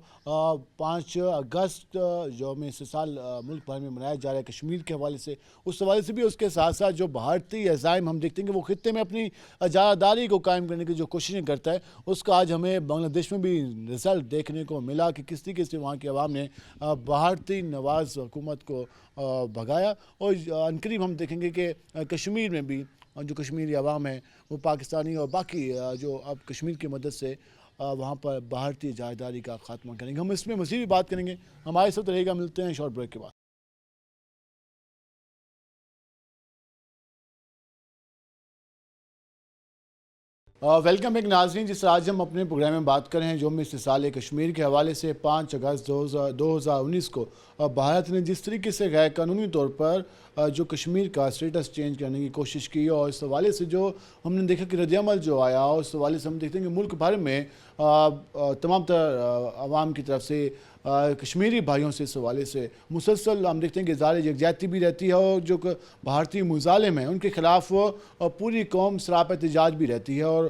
Speaker 2: 5 اگست یوم استقلال ملک بھر میں منایا جا رہا ہے کشمیر کے حوالے سے, اس حوالے سے بھی اس کے ساتھ ساتھ جو بھارتی عزائم ہم دیکھتے ہیں کہ وہ خطے میں اپنی اجاراداری کو قائم کرنے کی جو کوششیں کرتا ہے, اس کا آج ہمیں بنگلہ دیش میں بھی رزلٹ دیکھنے کو ملا کہ کس طریقے سے وہاں کی عوام نے بھارتی نواز حکومت کو بھگایا. اور عنقریب ہم دیکھیں گے کہ کشمیر میں بھی جو کشمیری عوام ہے وہ پاکستانی اور باقی جو اب کشمیر کی مدد سے وہاں پر بھارتی جائیداری کا خاتمہ کریں گے. ہم اس میں مزید بھی بات کریں گے, ہمارے ساتھ رہے گا. ملتے ہیں شارٹ بریک کے بعد. ویلکم بیک ناظرین. جس آج ہم اپنے پروگرام میں بات کر رہے ہیں یوم استقلال کشمیر کے حوالے سے 5 اگست 2019 کو بھارت نے جس طریقے سے غیر قانونی طور پر جو کشمیر کا اسٹیٹس چینج کرنے کی کوشش کی, اور اس حوالے سے جو ہم نے دیکھا کہ رد عمل جو آیا, اور اس حوالے سے ہم دیکھتے ہیں کہ ملک بھر میں تمام تر عوام کی طرف سے کشمیری بھائیوں سے اس حوالے سے مسلسل ہم دیکھتے ہیں کہ اظہار یکجہتی بھی رہتی ہے, اور جو بھارتی مظالم ہیں ان کے خلاف پوری قوم سراپا احتجاج بھی رہتی ہے, اور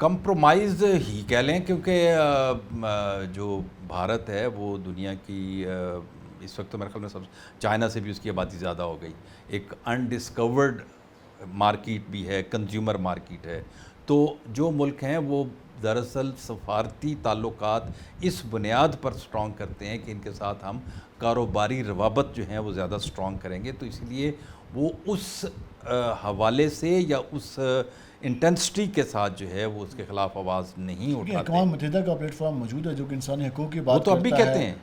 Speaker 5: کمپرومائز ہی کہہ لیں، کیونکہ جو بھارت ہے وہ دنیا کی اس وقت تو میرے خیال میں چائنا سے بھی اس کی آبادی زیادہ ہو گئی، ایک انڈسکورڈ مارکیٹ بھی ہے، کنزیومر مارکیٹ ہے. تو جو ملک ہیں وہ دراصل سفارتی تعلقات اس بنیاد پر سٹرونگ کرتے ہیں کہ ان کے ساتھ ہم کاروباری روابط جو ہیں وہ زیادہ سٹرونگ کریں گے. تو اس لیے وہ اس حوالے سے یا اس انٹینسٹی کے ساتھ جو ہے وہ اس کے خلاف آواز نہیں اٹھاتے.
Speaker 2: اقوام متحدہ کا پلیٹ فارم موجود ہے جو کہ انسانی حقوق کی
Speaker 5: وہ
Speaker 2: بات
Speaker 5: تو اب بھی
Speaker 2: کرتا
Speaker 5: کہتے
Speaker 2: ہے.
Speaker 5: ہیں،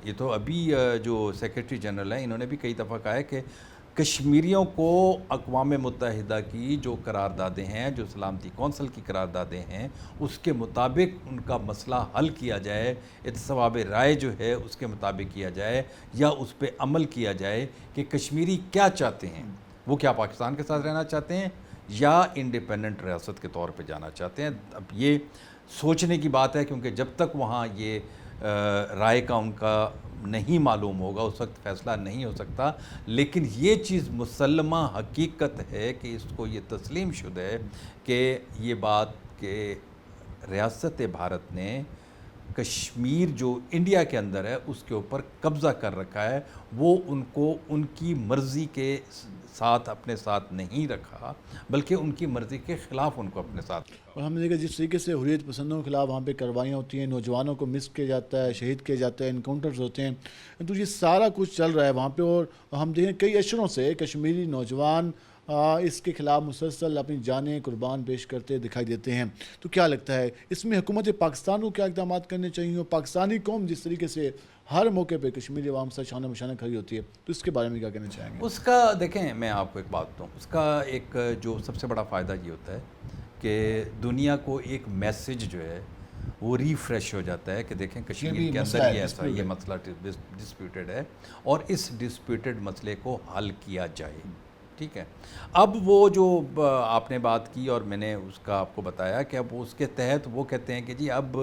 Speaker 5: یہ تو ابھی جو سیکریٹری جنرل ہیں انہوں نے بھی کئی دفعہ کہا ہے کہ کشمیریوں کو اقوام متحدہ کی جو قراردادیں ہیں، جو سلامتی کونسل کی قراردادیں ہیں، اس کے مطابق ان کا مسئلہ حل کیا جائے، اتصواب رائے جو ہے اس کے مطابق کیا جائے، یا اس پہ عمل کیا جائے کہ کشمیری کیا چاہتے ہیں. وہ کیا پاکستان کے ساتھ رہنا چاہتے ہیں یا انڈیپینڈنٹ ریاست کے طور پہ جانا چاہتے ہیں. اب یہ سوچنے کی بات ہے، کیونکہ جب تک وہاں یہ رائے کا ان کا نہیں معلوم ہوگا اس وقت فیصلہ نہیں ہو سکتا. لیکن یہ چیز مسلمہ حقیقت ہے کہ اس کو یہ تسلیم شدہ ہے کہ یہ بات کہ ریاست بھارت نے کشمیر جو انڈیا کے اندر ہے اس کے اوپر قبضہ کر رکھا ہے، وہ ان کو ان کی مرضی کے ساتھ اپنے ساتھ نہیں رکھا، بلکہ ان کی مرضی کے خلاف ان کو اپنے ساتھ رکھا.
Speaker 2: اور ہم نے دیکھا جس طریقے سے حریت پسندوں کے خلاف وہاں پہ کاروائیاں ہوتی ہیں، نوجوانوں کو مس کیا جاتا ہے، شہید کیا جاتا ہے، انکاؤنٹرز ہوتے ہیں، تو یہ سارا کچھ چل رہا ہے وہاں پہ. اور ہم دیکھیں کئی اشروں سے کشمیری نوجوان اس کے خلاف مسلسل اپنی جانیں قربان پیش کرتے دکھائی دیتے ہیں. تو کیا لگتا ہے اس میں حکومت پاکستان کو کیا اقدامات کرنے چاہیے؟ اور پاکستانی قوم جس طریقے سے ہر موقع پہ کشمیری عوام سے شانہ بشانہ کھڑی ہوتی ہے، تو اس کے بارے میں کیا کہنا چاہیں گے؟
Speaker 5: اس کا دیکھیں، میں آپ کو ایک بات بتاؤں، اس کا ایک جو سب سے بڑا فائدہ یہ ہوتا ہے کہ دنیا کو ایک میسج جو ہے وہ ریفریش ہو جاتا ہے کہ دیکھیں کشمیر کے اندر یہ مسئلہ ڈسپیوٹڈ ہے اور اس ڈسپیوٹڈ مسئلے کو حل کیا جائے. ٹھیک ہے. اب وہ جو آپ نے بات کی اور میں نے اس کا آپ کو بتایا کہ اب اس کے تحت وہ کہتے ہیں کہ جی اب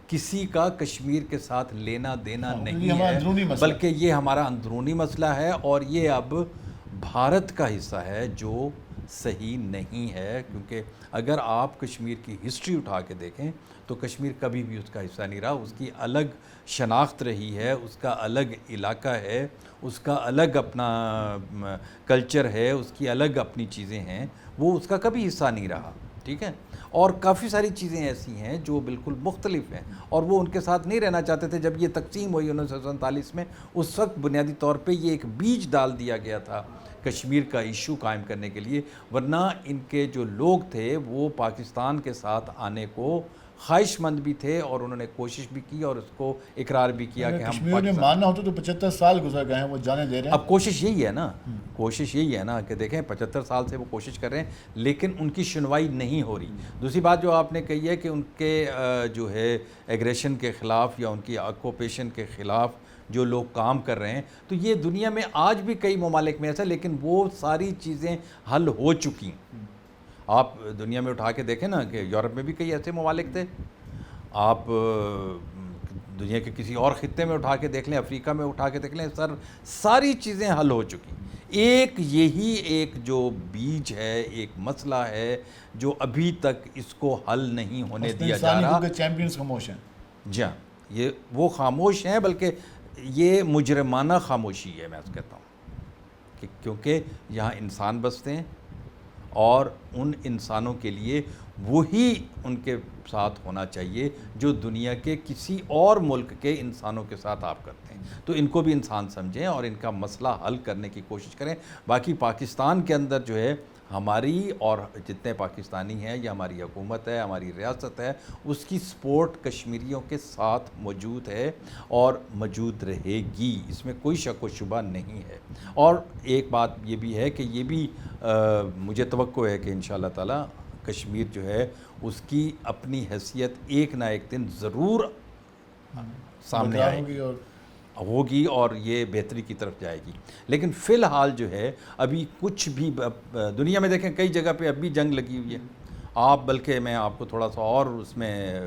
Speaker 5: کسی کا کشمیر کے ساتھ لینا دینا نہیں ہے، بلکہ یہ ہمارا اندرونی مسئلہ ہے اور یہ اب بھارت کا حصہ ہے، جو صحیح نہیں ہے. کیونکہ اگر آپ کشمیر کی ہسٹری اٹھا کے دیکھیں تو کشمیر کبھی بھی اس کا حصہ نہیں رہا. اس کی الگ شناخت رہی ہے، اس کا الگ علاقہ ہے، اس کا الگ اپنا کلچر ہے، اس کی الگ اپنی چیزیں ہیں، وہ اس کا کبھی حصہ نہیں رہا. ٹھیک ہے. اور کافی ساری چیزیں ایسی ہیں جو بالکل مختلف ہیں اور وہ ان کے ساتھ نہیں رہنا چاہتے تھے. جب یہ تقسیم ہوئی 1947 میں، اس وقت بنیادی طور پہ یہ ایک بیج ڈال دیا گیا تھا کشمیر کا ایشو قائم کرنے کے لیے، ورنہ ان کے جو لوگ تھے وہ پاکستان کے ساتھ آنے کو خواہش مند بھی تھے اور انہوں نے کوشش بھی کی اور اس کو اقرار بھی کیا کہ ہم
Speaker 2: کشمیر نے ماننا ہوتا تو 75 سال گزر گئے ہیں، وہ جانے دے رہے ہیں.
Speaker 5: اب کوشش یہی ہے نا، کوشش یہی ہے نا کہ دیکھیں 75 سال سے وہ کوشش کر رہے ہیں لیکن ان کی سنوائی نہیں ہو رہی. دوسری بات جو آپ نے کہی ہے کہ ان کے جو ہے ایگریشن کے خلاف یا ان کی آکوپیشن کے خلاف جو لوگ کام کر رہے ہیں، تو یہ دنیا میں آج بھی کئی ممالک میں ایسا، لیکن وہ ساری چیزیں حل ہو چکی. آپ دنیا میں اٹھا کے دیکھیں نا کہ یورپ میں بھی کئی ایسے ممالک تھے، آپ دنیا کے کسی اور خطے میں اٹھا کے دیکھ لیں، افریقہ میں اٹھا کے دیکھ لیں، ساری چیزیں حل ہو چکی. ایک یہی ایک جو بیج ہے، ایک مسئلہ ہے جو ابھی تک اس کو حل نہیں ہونے دیا جا رہا.
Speaker 2: چیمپئنز خاموش ہیں.
Speaker 5: جی ہاں، یہ وہ خاموش ہیں، بلکہ یہ مجرمانہ خاموشی ہے. میں کہتا ہوں کہ کیونکہ یہاں انسان بستے ہیں اور ان انسانوں کے لیے وہی ان کے ساتھ ہونا چاہیے جو دنیا کے کسی اور ملک کے انسانوں کے ساتھ آپ کرتے ہیں. تو ان کو بھی انسان سمجھیں اور ان کا مسئلہ حل کرنے کی کوشش کریں. باقی پاکستان کے اندر جو ہے ہماری اور جتنے پاکستانی ہیں یا ہماری حکومت ہے، ہماری ریاست ہے، اس کی سپورٹ کشمیریوں کے ساتھ موجود ہے اور موجود رہے گی. اس میں کوئی شک و شبہ نہیں ہے. اور ایک بات یہ بھی ہے کہ یہ بھی مجھے توقع ہے کہ انشاءاللہ تعالی کشمیر جو ہے اس کی اپنی حیثیت ایک نہ ایک دن ضرور سامنے آئے گی ہوگی اور یہ بہتری کی طرف جائے گی. لیکن فی الحال جو ہے ابھی کچھ بھی دنیا میں دیکھیں کئی جگہ پہ اب بھی جنگ لگی ہوئی ہے. آپ بلکہ میں آپ کو تھوڑا سا اور اس میں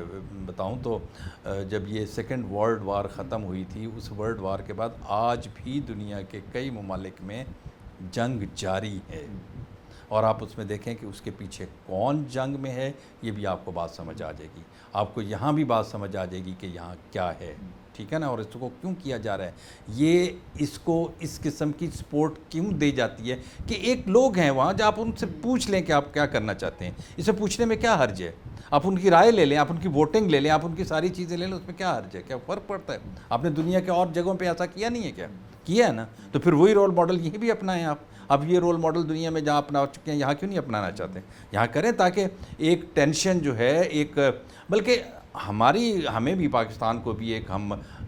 Speaker 5: بتاؤں تو جب یہ سیکنڈ ورلڈ وار ختم ہوئی تھی، اس ورلڈ وار کے بعد آج بھی دنیا کے کئی ممالک میں جنگ جاری ہے. اور آپ اس میں دیکھیں کہ اس کے پیچھے کون جنگ میں ہے، یہ بھی آپ کو بات سمجھ آ جائے گی. آپ کو یہاں بھی بات سمجھ آ جائے گی کہ یہاں کیا ہے، ٹھیک ہے نا، اور اس کو کیوں کیا جا رہا ہے. یہ اس کو اس قسم کی سپورٹ کیوں دی جاتی ہے کہ ایک لوگ ہیں وہاں، جو آپ ان سے پوچھ لیں کہ آپ کیا کرنا چاہتے ہیں. اسے پوچھنے میں کیا حرج ہے؟ آپ ان کی رائے لے لیں، آپ ان کی ووٹنگ لے لیں، آپ ان کی ساری چیزیں لے لیں، اس میں کیا حرج ہے؟ کیا فرق پڑتا ہے؟ آپ نے دنیا کے اور جگہوں پہ ایسا کیا نہیں ہے کیا؟ کیا ہے نا. تو پھر وہی رول ماڈل یہیں بھی اپنائیں آپ. اب یہ رول ماڈل دنیا میں جہاں اپنا چکے ہیں، یہاں کیوں نہیں اپنانا چاہتے ہیں؟ یہاں کریں تاکہ ایک ٹینشن جو ہے، ایک بلکہ ہمیں بھی، پاکستان کو بھی ایک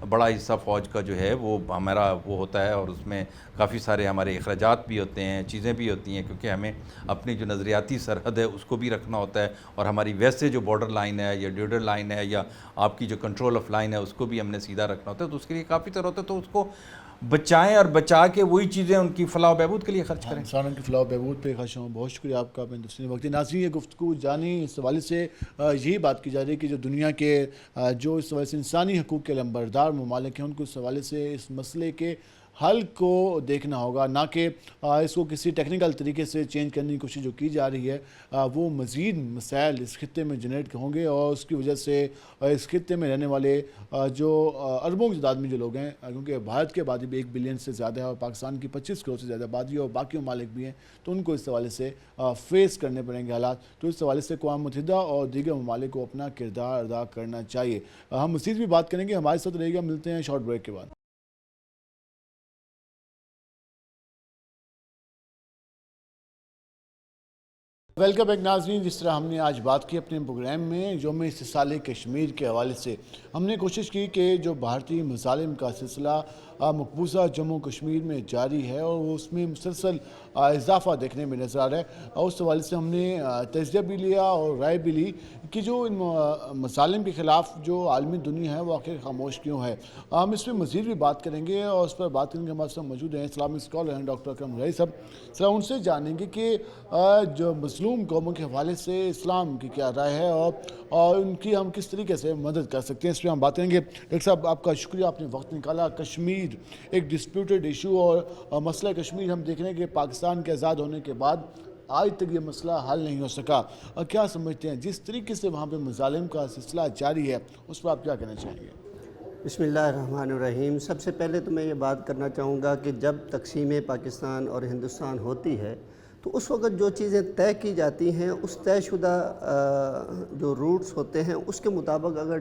Speaker 5: بڑا حصہ فوج کا جو ہے وہ ہمارا وہ ہوتا ہے، اور اس میں کافی سارے ہمارے اخراجات بھی ہوتے ہیں، چیزیں بھی ہوتی ہیں، کیونکہ ہمیں اپنی جو نظریاتی سرحد ہے اس کو بھی رکھنا ہوتا ہے، اور ہماری ویسے جو بارڈر لائن ہے یا ڈیوڈر لائن ہے یا آپ کی جو کنٹرول آف لائن ہے اس کو بھی ہم نے سیدھا رکھنا ہوتا ہے. تو اس کے لیے کافی طرح ہوتا ہے، تو اس کو بچائیں اور بچا کے وہی چیزیں ان کی فلاح و بہبود کے لیے خرچ کریں.
Speaker 2: انسانوں کی فلاح و بہبود پہ خرچ ہوں. بہت شکریہ آپ کا اپنے تفصیلی وقت. ناظرین، یہ گفتگو جانی اس حوالے سے یہی بات کی جا رہی ہے کہ جو دنیا کے جو اس حوالے سے انسانی حقوق کے لمبردار ممالک ہیں، ان کو اس حوالے سے اس مسئلے کے حل کو دیکھنا ہوگا، نہ کہ اس کو کسی ٹیکنیکل طریقے سے چینج کرنے کی کوشش جو کی جا رہی ہے. وہ مزید مسائل اس خطے میں جنریٹ ہوں گے، اور اس کی وجہ سے اس خطے میں رہنے والے جو اربوں کی تعداد میں جو لوگ ہیں، کیونکہ بھارت کی آبادی بھی 1 بلین سے زیادہ ہے اور پاکستان کی 25 کروڑ سے زیادہ آبادی ہے، اور باقی ممالک بھی ہیں، تو ان کو اس حوالے سے فیس کرنے پڑیں گے حالات. تو اس حوالے سے اقوام متحدہ اور دیگر ممالک کو اپنا کردار ادا کرنا چاہیے. ہم مزید بھی بات کریں گے، ہمارے ساتھ رہے گا. ملتے ہیں شارٹ بریک کے بعد. ویلکم بیک ناظرین. جس طرح ہم نے آج بات کی اپنے پروگرام میں یوم استحصال کشمیر کے حوالے سے، ہم نے کوشش کی کہ جو بھارتی مظالم کا سلسلہ مقبوضہ جموں کشمیر میں جاری ہے اور اس میں مسلسل اضافہ دیکھنے میں نظر آ رہا ہے، اور اس حوالے سے ہم نے تجزیہ بھی لیا اور رائے بھی لی کہ جو ان مظالم کے خلاف جو عالمی دنیا ہے وہ آخر خاموش کیوں ہے. ہم اس پہ مزید بھی بات کریں گے، اور اس پر بات کریں گے. ہمارے ساتھ موجود ہیں اسلامک اسکالر ہیں ڈاکٹر اکرم رئی صاحب. سر، ان سے جانیں گے کہ جو مظلوم قوموں کے حوالے سے اسلام کی کیا رائے ہے، اور ان کی ہم کس طریقے سے مدد کر سکتے ہیں. اس پہ ہم بات کریں گے. ڈاکٹر صاحب، آپ کا شکریہ، آپ نے وقت نکالا. کشمیر ایک ڈسپیوٹڈ ایشو، اور مسئلہ کشمیر ہم دیکھ رہے ہیں کہ پاکستان کے آزاد ہونے کے بعد آج تک یہ مسئلہ حل نہیں ہو سکا. اور کیا سمجھتے ہیں جس طریقے سے وہاں پہ مظالم کا سلسلہ جاری ہے، اس پر آپ کیا کہنا چاہیں گے؟
Speaker 6: بسم اللہ الرحمن الرحیم. سب سے پہلے تو میں یہ بات کرنا چاہوں گا کہ جب تقسیم پاکستان اور ہندوستان ہوتی ہے تو اس وقت جو چیزیں طے کی جاتی ہیں، اس طے شدہ جو روٹس ہوتے ہیں اس کے مطابق اگر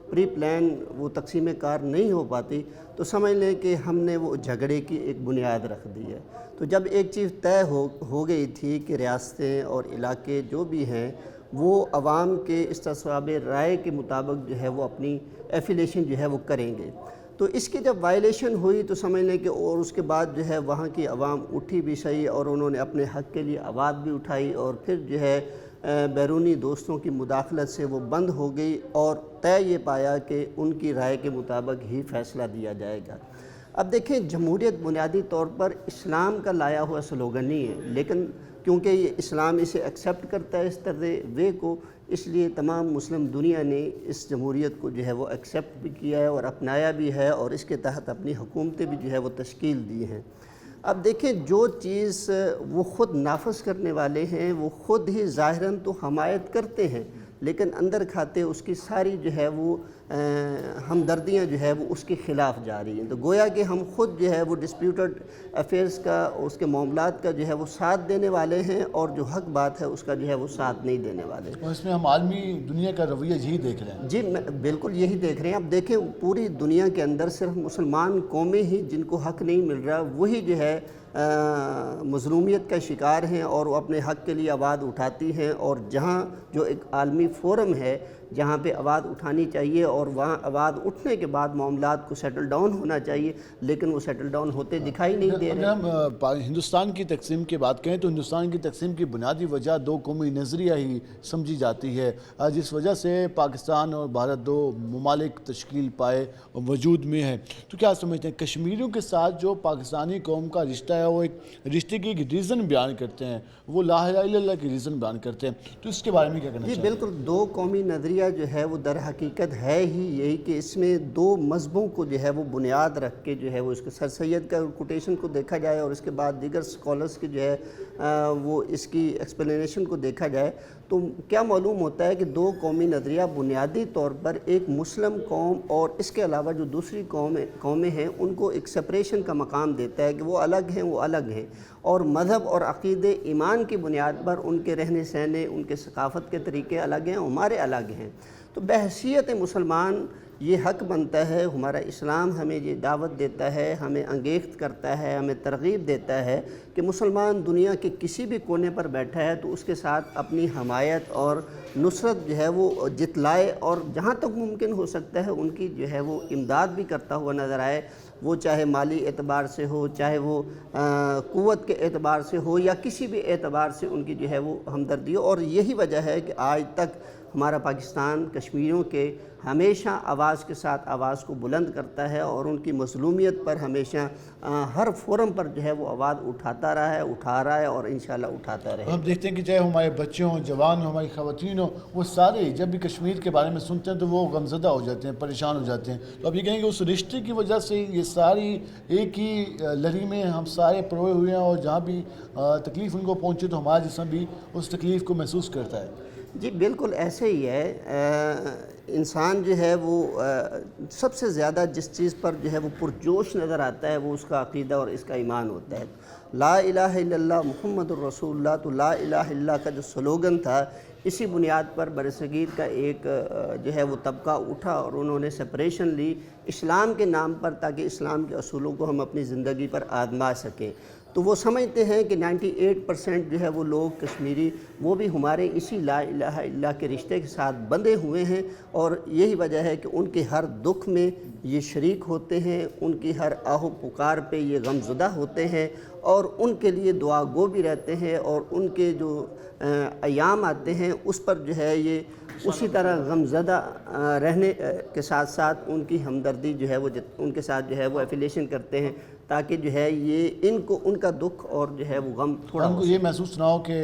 Speaker 6: پری پلان وہ تقسیم کار نہیں ہو پاتی تو سمجھ لیں کہ ہم نے وہ جھگڑے کی ایک بنیاد رکھ دی ہے. تو جب ایک چیز طے ہو گئی تھی کہ ریاستیں اور علاقے جو بھی ہیں وہ عوام کے استصواب رائے کے مطابق جو ہے وہ اپنی ایفیلیشن جو ہے وہ کریں گے، تو اس کی جب وائلیشن ہوئی تو سمجھ لیں کہ اور اس کے بعد جو ہے وہاں کی عوام اٹھی بھی صحیح، اور انہوں نے اپنے حق کے لیے آواز بھی اٹھائی، اور پھر جو ہے بیرونی دوستوں کی مداخلت سے وہ بند ہو گئی، اور طے یہ پایا کہ ان کی رائے کے مطابق ہی فیصلہ دیا جائے گا. اب دیکھیں، جمہوریت بنیادی طور پر اسلام کا لایا ہوا سلوگن نہیں ہے، لیکن کیونکہ یہ اسلام اسے ایکسیپٹ کرتا ہے اس طرز وے کو، اس لیے تمام مسلم دنیا نے اس جمہوریت کو جو ہے وہ ایکسیپٹ بھی کیا ہے اور اپنایا بھی ہے، اور اس کے تحت اپنی حکومتیں بھی جو ہے وہ تشکیل دی ہیں. اب دیکھیں، جو چیز وہ خود نافذ کرنے والے ہیں وہ خود ہی ظاہراً تو حمایت کرتے ہیں، لیکن اندر کھاتے اس کی ساری جو ہے وہ ہمدردیاں جو ہے وہ اس کے خلاف جا رہی ہیں. تو گویا کہ ہم خود جو ہے وہ ڈسپیوٹڈ افیئرس کا، اس کے معاملات کا جو ہے وہ ساتھ دینے والے ہیں، اور جو حق بات ہے اس کا جو ہے وہ ساتھ نہیں دینے والے.
Speaker 2: اور اس میں ہم عالمی دنیا کا رویہ یہی دیکھ رہے ہیں.
Speaker 6: جی بالکل یہی دیکھ رہے ہیں. اب دیکھیں، پوری دنیا کے اندر صرف مسلمان قومیں ہی جن کو حق نہیں مل رہا، وہی جو ہے مظلومیت کا شکار ہیں، اور وہ اپنے حق کے لیے آواز اٹھاتی ہیں. اور جہاں جو ایک عالمی فورم ہے جہاں پہ آواز اٹھانی چاہیے، اور وہاں آواز اٹھنے کے بعد معاملات کو سیٹل ڈاؤن ہونا چاہیے، لیکن وہ سیٹل ڈاؤن ہوتے دکھائی نہیں دے رہے.
Speaker 2: اگر ہم ہندوستان کی تقسیم کی بات کریں تو ہندوستان کی تقسیم کی بنیادی وجہ 2 قومی نظریہ ہی سمجھی جاتی ہے، جس وجہ سے پاکستان اور بھارت 2 ممالک تشکیل پائے وجود میں ہیں. تو کیا سمجھتے ہیں کشمیریوں کے ساتھ جو پاکستانی قوم کا رشتہ ہے، وہ ایک رشتے کی ایک ریزن بیان کرتے ہیں، وہ لا الہ الا اللہ کی ریزن بیان کرتے ہیں، تو اس کے بارے میں کیا کہنا
Speaker 6: جی
Speaker 2: چاہتے ہیں؟
Speaker 6: بالکل، 2 قومی نظریہ نظریہ جو ہے وہ در حقیقت ہے ہی یہی کہ اس میں دو مذہبوں کو جو ہے وہ بنیاد رکھ کے جو ہے وہ اس کے سر سید کا کوٹیشن کو دیکھا جائے اور اس کے بعد دیگر سکولرز کے جو ہے وہ اس کی ایکسپلینیشن کو دیکھا جائے تو کیا معلوم ہوتا ہے کہ دو قومی نظریہ بنیادی طور پر ایک مسلم قوم اور اس کے علاوہ جو دوسری قومیں ہیں ان کو ایک سپریشن کا مقام دیتا ہے کہ وہ الگ ہیں وہ الگ ہیں، اور مذہب اور عقیدے ایمان کی بنیاد پر ان کے رہنے سہنے ان کے ثقافت کے طریقے الگ ہیں، ہمارے الگ ہیں۔ تو بحیثیت مسلمان یہ حق بنتا ہے، ہمارا اسلام ہمیں یہ دعوت دیتا ہے، ہمیں انگیخت کرتا ہے، ہمیں ترغیب دیتا ہے کہ مسلمان دنیا کے کسی بھی کونے پر بیٹھا ہے تو اس کے ساتھ اپنی حمایت اور نصرت جو ہے وہ جتلائے، اور جہاں تک ممکن ہو سکتا ہے ان کی جو ہے وہ امداد بھی کرتا ہوا نظر آئے، وہ چاہے مالی اعتبار سے ہو، چاہے وہ قوت کے اعتبار سے ہو، یا کسی بھی اعتبار سے ان کی جو ہے وہ ہمدردی ہو۔ اور یہی وجہ ہے کہ آج تک ہمارا پاکستان کشمیریوں کے ہمیشہ آواز کے ساتھ آواز کو بلند کرتا ہے اور ان کی مظلومیت پر ہمیشہ ہر فورم پر جو ہے وہ آواز اٹھاتا رہا ہے، اٹھا رہا ہے اور انشاءاللہ اٹھاتا رہے۔
Speaker 2: ہم دیکھتے ہیں کہ چاہے ہمارے بچے ہوں، جوان ہوں، ہماری خواتین ہوں، وہ سارے جب بھی کشمیر کے بارے میں سنتے ہیں تو وہ غمزدہ ہو جاتے ہیں، پریشان ہو جاتے ہیں۔ تو اب یہ کہیں کہ اس رشتے کی وجہ سے یہ ساری ایک ہی لڑی میں ہم سارے پروئے ہوئے ہیں، اور جہاں بھی تکلیف ان کو پہنچے تو ہمارا جسم بھی اس تکلیف کو محسوس کرتا ہے۔
Speaker 6: جی بالکل ایسے ہی ہے۔ انسان جو ہے وہ سب سے زیادہ جس چیز پر جو ہے وہ پرجوش نظر آتا ہے وہ اس کا عقیدہ اور اس کا ایمان ہوتا ہے۔ لا الہ الا اللہ محمد الرسول اللہ، تو لا الہ الا اللہ کا جو سلوگن تھا اسی بنیاد پر برصغیر کا ایک جو ہے وہ طبقہ اٹھا اور انہوں نے سپریشن لی اسلام کے نام پر، تاکہ اسلام کے اصولوں کو ہم اپنی زندگی پر آزما سکیں۔ تو وہ سمجھتے ہیں کہ 98% جو ہے وہ لوگ کشمیری وہ بھی ہمارے اسی لا الہ الا اللہ کے رشتے کے ساتھ بندھے ہوئے ہیں، اور یہی وجہ ہے کہ ان کے ہر دکھ میں یہ شریک ہوتے ہیں، ان کی ہر آہ و پکار پہ یہ غمزدہ ہوتے ہیں اور ان کے لیے دعا گو بھی رہتے ہیں، اور ان کے جو ایام آتے ہیں اس پر جو ہے یہ اسی طرح غمزدہ رہنے کے ساتھ ساتھ ان کی ہمدردی جو ہے وہ ان کے ساتھ جو ہے وہ ایفیلیشن کرتے ہیں، تاکہ جو ہے یہ ان کا دکھ اور جو ہے وہ غم تھوڑا
Speaker 2: ان کو یہ محسوس نہ ہو کہ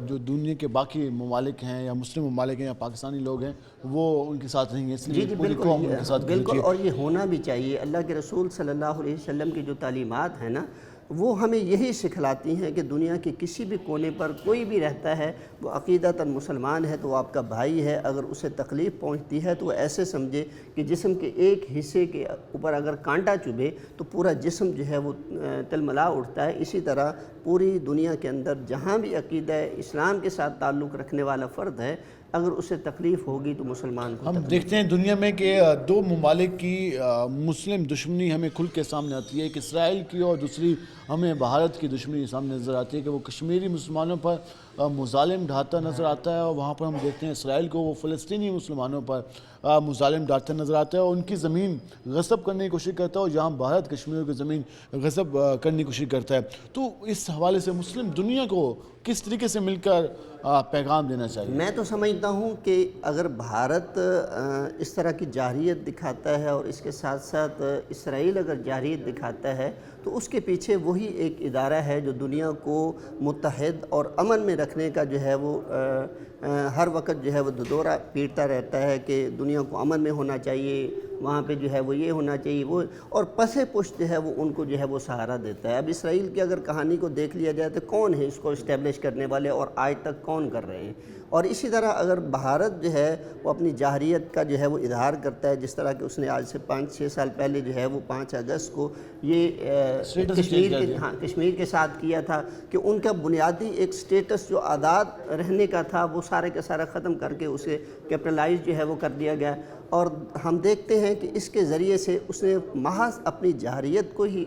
Speaker 2: جو دنیا کے باقی ممالک ہیں یا مسلم ممالک ہیں یا پاکستانی لوگ ہیں وہ ان کے ساتھ نہیں ہیں، اس لیے پوری قوم ان کے ساتھ
Speaker 6: بالکل، اور یہ ہونا بھی چاہیے۔ اللہ کے رسول صلی اللہ علیہ وسلم کی جو تعلیمات ہیں نا وہ ہمیں یہی سکھلاتی ہیں کہ دنیا کے کسی بھی کونے پر کوئی بھی رہتا ہے، وہ عقیدتاً مسلمان ہے تو وہ آپ کا بھائی ہے، اگر اسے تکلیف پہنچتی ہے تو وہ ایسے سمجھے کہ جسم کے ایک حصے کے اوپر اگر کانٹا چبھے تو پورا جسم جو ہے وہ تلملا اٹھتا ہے۔ اسی طرح پوری دنیا کے اندر جہاں بھی عقیدہ اسلام کے ساتھ تعلق رکھنے والا فرد ہے اگر اسے تکلیف ہوگی تو مسلمان کو
Speaker 2: ہم دیکھتے ہیں دنیا میں کہ دو ممالک کی مسلم دشمنی ہمیں کھل کے سامنے آتی ہے، ایک اسرائیل کی اور دوسری ہمیں بھارت کی دشمنی سامنے نظر آتی ہے کہ وہ کشمیری مسلمانوں پر مظالم ڈھاتا نظر آتا ہے، اور وہاں پر ہم دیکھتے ہیں اسرائیل کو وہ فلسطینی مسلمانوں پر مظالم ڈھاتا نظر آتا ہے اور ان کی زمین غصب کرنے کی کوشش کرتا ہے، اور جہاں بھارت کشمیریوں کی زمین غصب کرنے کی کوشش کرتا ہے۔ تو اس حوالے سے مسلم دنیا کو کس طریقے سے مل کر پیغام دینا چاہیے؟
Speaker 6: میں تو سمجھتا ہوں کہ اگر بھارت اس طرح کی جارحیت دکھاتا ہے اور اس کے ساتھ ساتھ اسرائیل اگر جارحیت دکھاتا ہے تو اس کے پیچھے وہی ایک ادارہ ہے جو دنیا کو متحد اور امن میں رکھنے کا جو ہے وہ ہر وقت جو ہے وہ دورہ پیٹتا رہتا ہے کہ دنیا کو امن میں ہونا چاہیے، وہاں پہ جو ہے وہ یہ ہونا چاہیے وہ، اور پس پشت جو ہے وہ ان کو جو ہے وہ سہارا دیتا ہے۔ اب اسرائیل کی اگر کہانی کو دیکھ لیا جائے تو کون ہے اس کو اسٹیبلش کرنے والے اور آج تک کون کر رہے ہیں، اور اسی طرح اگر بھارت جو ہے وہ اپنی جارحیت کا جو ہے وہ اظہار کرتا ہے، جس طرح کہ اس نے آج سے 5-6 سال پہلے جو ہے وہ 5 اگست کو یہ کشمیر کے ساتھ کیا تھا کہ ان کا بنیادی ایک سٹیٹس جو آزاد رہنے کا تھا وہ سارے کا سارا ختم کر کے اسے کیپٹلائز جو ہے وہ کر دیا گیا، اور ہم دیکھتے ہیں کہ اس کے ذریعے سے اس نے محض اپنی جارحیت کو ہی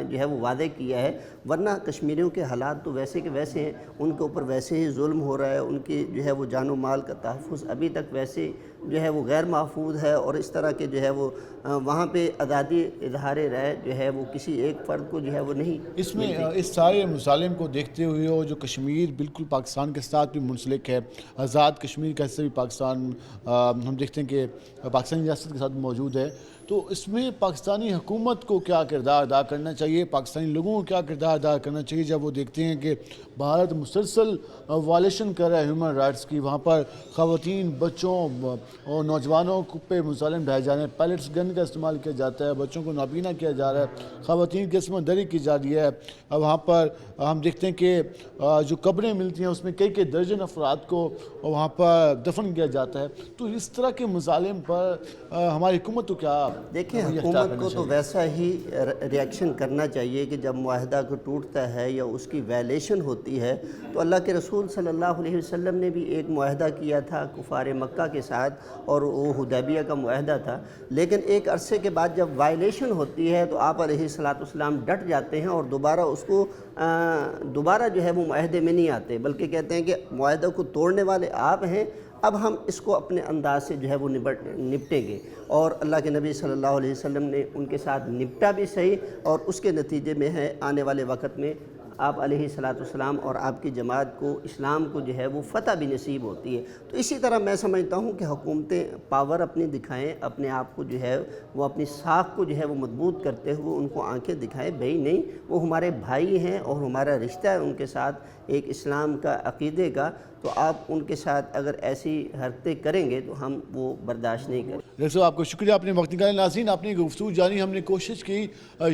Speaker 6: جو ہے وہ واضح کیا ہے، ورنہ کشمیریوں کے حالات تو ویسے کے ویسے ہیں، ان کے اوپر ویسے ہی ظلم ہو رہا ہے، ان کی جو ہے وہ جان و مال کا تحفظ ابھی تک ویسے جو ہے وہ غیر محفوظ ہے، اور اس طرح کے جو ہے وہ وہاں پہ آزادی اظہار رائے جو ہے وہ کسی ایک فرد کو جو ہے وہ نہیں۔
Speaker 2: اس میں اس سارے مظالم کو دیکھتے ہوئے ہو جو کشمیر بالکل پاکستان کے ساتھ بھی منسلک ہے، آزاد کشمیر کا حصہ بھی پاکستان ہم دیکھتے ہیں کہ پاکستانی ریاست کے ساتھ موجود ہے، تو اس میں پاکستانی حکومت کو کیا کردار ادا کرنا چاہیے، پاکستانی لوگوں کو کیا کردار ادا کرنا چاہیے جب وہ دیکھتے ہیں کہ بھارت مسلسل وائلیشن کر رہا ہے ہیومن رائٹس کی، وہاں پر خواتین، بچوں، اور نوجوانوں پہ مظالم ڈھائے جا رہے ہیں، پیلٹس گن کا استعمال کیا جاتا ہے، بچوں کو نابینا کیا جا رہا ہے، خواتین کی عصمت دری کی جا رہی ہے. وہاں پر ہم دیکھتے ہیں کہ جو قبریں ملتی ہیں اس میں کئی درجن افراد کو وہاں پر دفن کیا جاتا ہے. تو اس طرح کے مظالم پر ہماری حکومت کو کیا
Speaker 6: دیکھیں، حکومت کو تو ویسا ہی ریئیکشن کرنا چاہیے کہ جب معاہدہ کو ٹوٹتا ہے یا اس کی وائلیشن ہوتی ہے. تو اللہ کے رسول صلی اللہ علیہ وسلم نے بھی ایک معاہدہ کیا تھا کفار مکہ کے ساتھ، اور وہ حدیبیہ کا معاہدہ تھا. لیکن ایک عرصے کے بعد جب وائلیشن ہوتی ہے تو آپ علیہ السلام ڈٹ جاتے ہیں اور دوبارہ اس کو دوبارہ جو ہے وہ معاہدے میں نہیں آتے، بلکہ کہتے ہیں کہ معاہدہ کو توڑنے والے آپ ہیں، اب ہم اس کو اپنے انداز سے جو ہے وہ نپٹیں گے. اور اللہ کے نبی صلی اللہ علیہ وسلم نے ان کے ساتھ نپٹا بھی صحیح، اور اس کے نتیجے میں ہے آنے والے وقت میں آپ علیہ السلام اور آپ کی جماعت کو، اسلام کو جو ہے وہ فتح بھی نصیب ہوتی ہے. تو اسی طرح میں سمجھتا ہوں کہ حکومتیں پاور اپنی دکھائیں، اپنے آپ کو جو ہے وہ اپنی ساکھ کو جو ہے وہ مضبوط کرتے ہوئے ان کو آنکھیں دکھائیں، بھئی نہیں وہ ہمارے بھائی ہیں اور ہمارا رشتہ ہے ان کے ساتھ ایک اسلام کا، عقیدے کا. تو آپ ان کے ساتھ اگر ایسی حرکتیں کریں گے تو ہم وہ برداشت نہیں کریں.
Speaker 2: ڈاکٹر صاحب آپ کو شکریہ، آپ نے وقت نکالا. ناظرین، اپنی گفتگو جاری ہم نے کوشش کی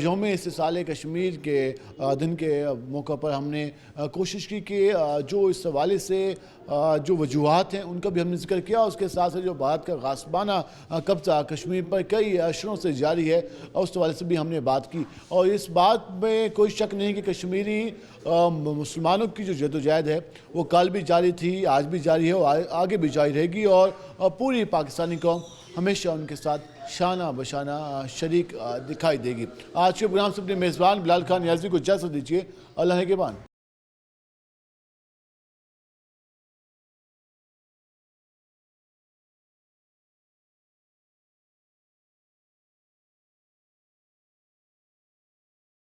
Speaker 2: یوم استثال کشمیر کے دن کے موقع پر ہم نے کوشش کی کہ جو اس حوالے سے جو وجوہات ہیں ان کا بھی ہم نے ذکر کیا، اس کے ساتھ جو بھارت کا غاصبانہ قبضہ کشمیر پر کئی اشروں سے جاری ہے اس حوالے سے بھی ہم نے بات کی. اور اس بات میں کوئی شک نہیں کہ کشمیری مسلمانوں کی جو جدوجہد ہے وہ کل بھی جاری تھی، آج بھی جاری ہے اور آگے بھی جاری رہے گی، اور پوری پاکستانی قوم ہمیشہ ان کے ساتھ شانہ بشانہ شریک دکھائی دے گی. آج کے پروگرام سے اپنے میزبان بلال خان نیازی کو اجازت دیجیے. اللہ نگہبان.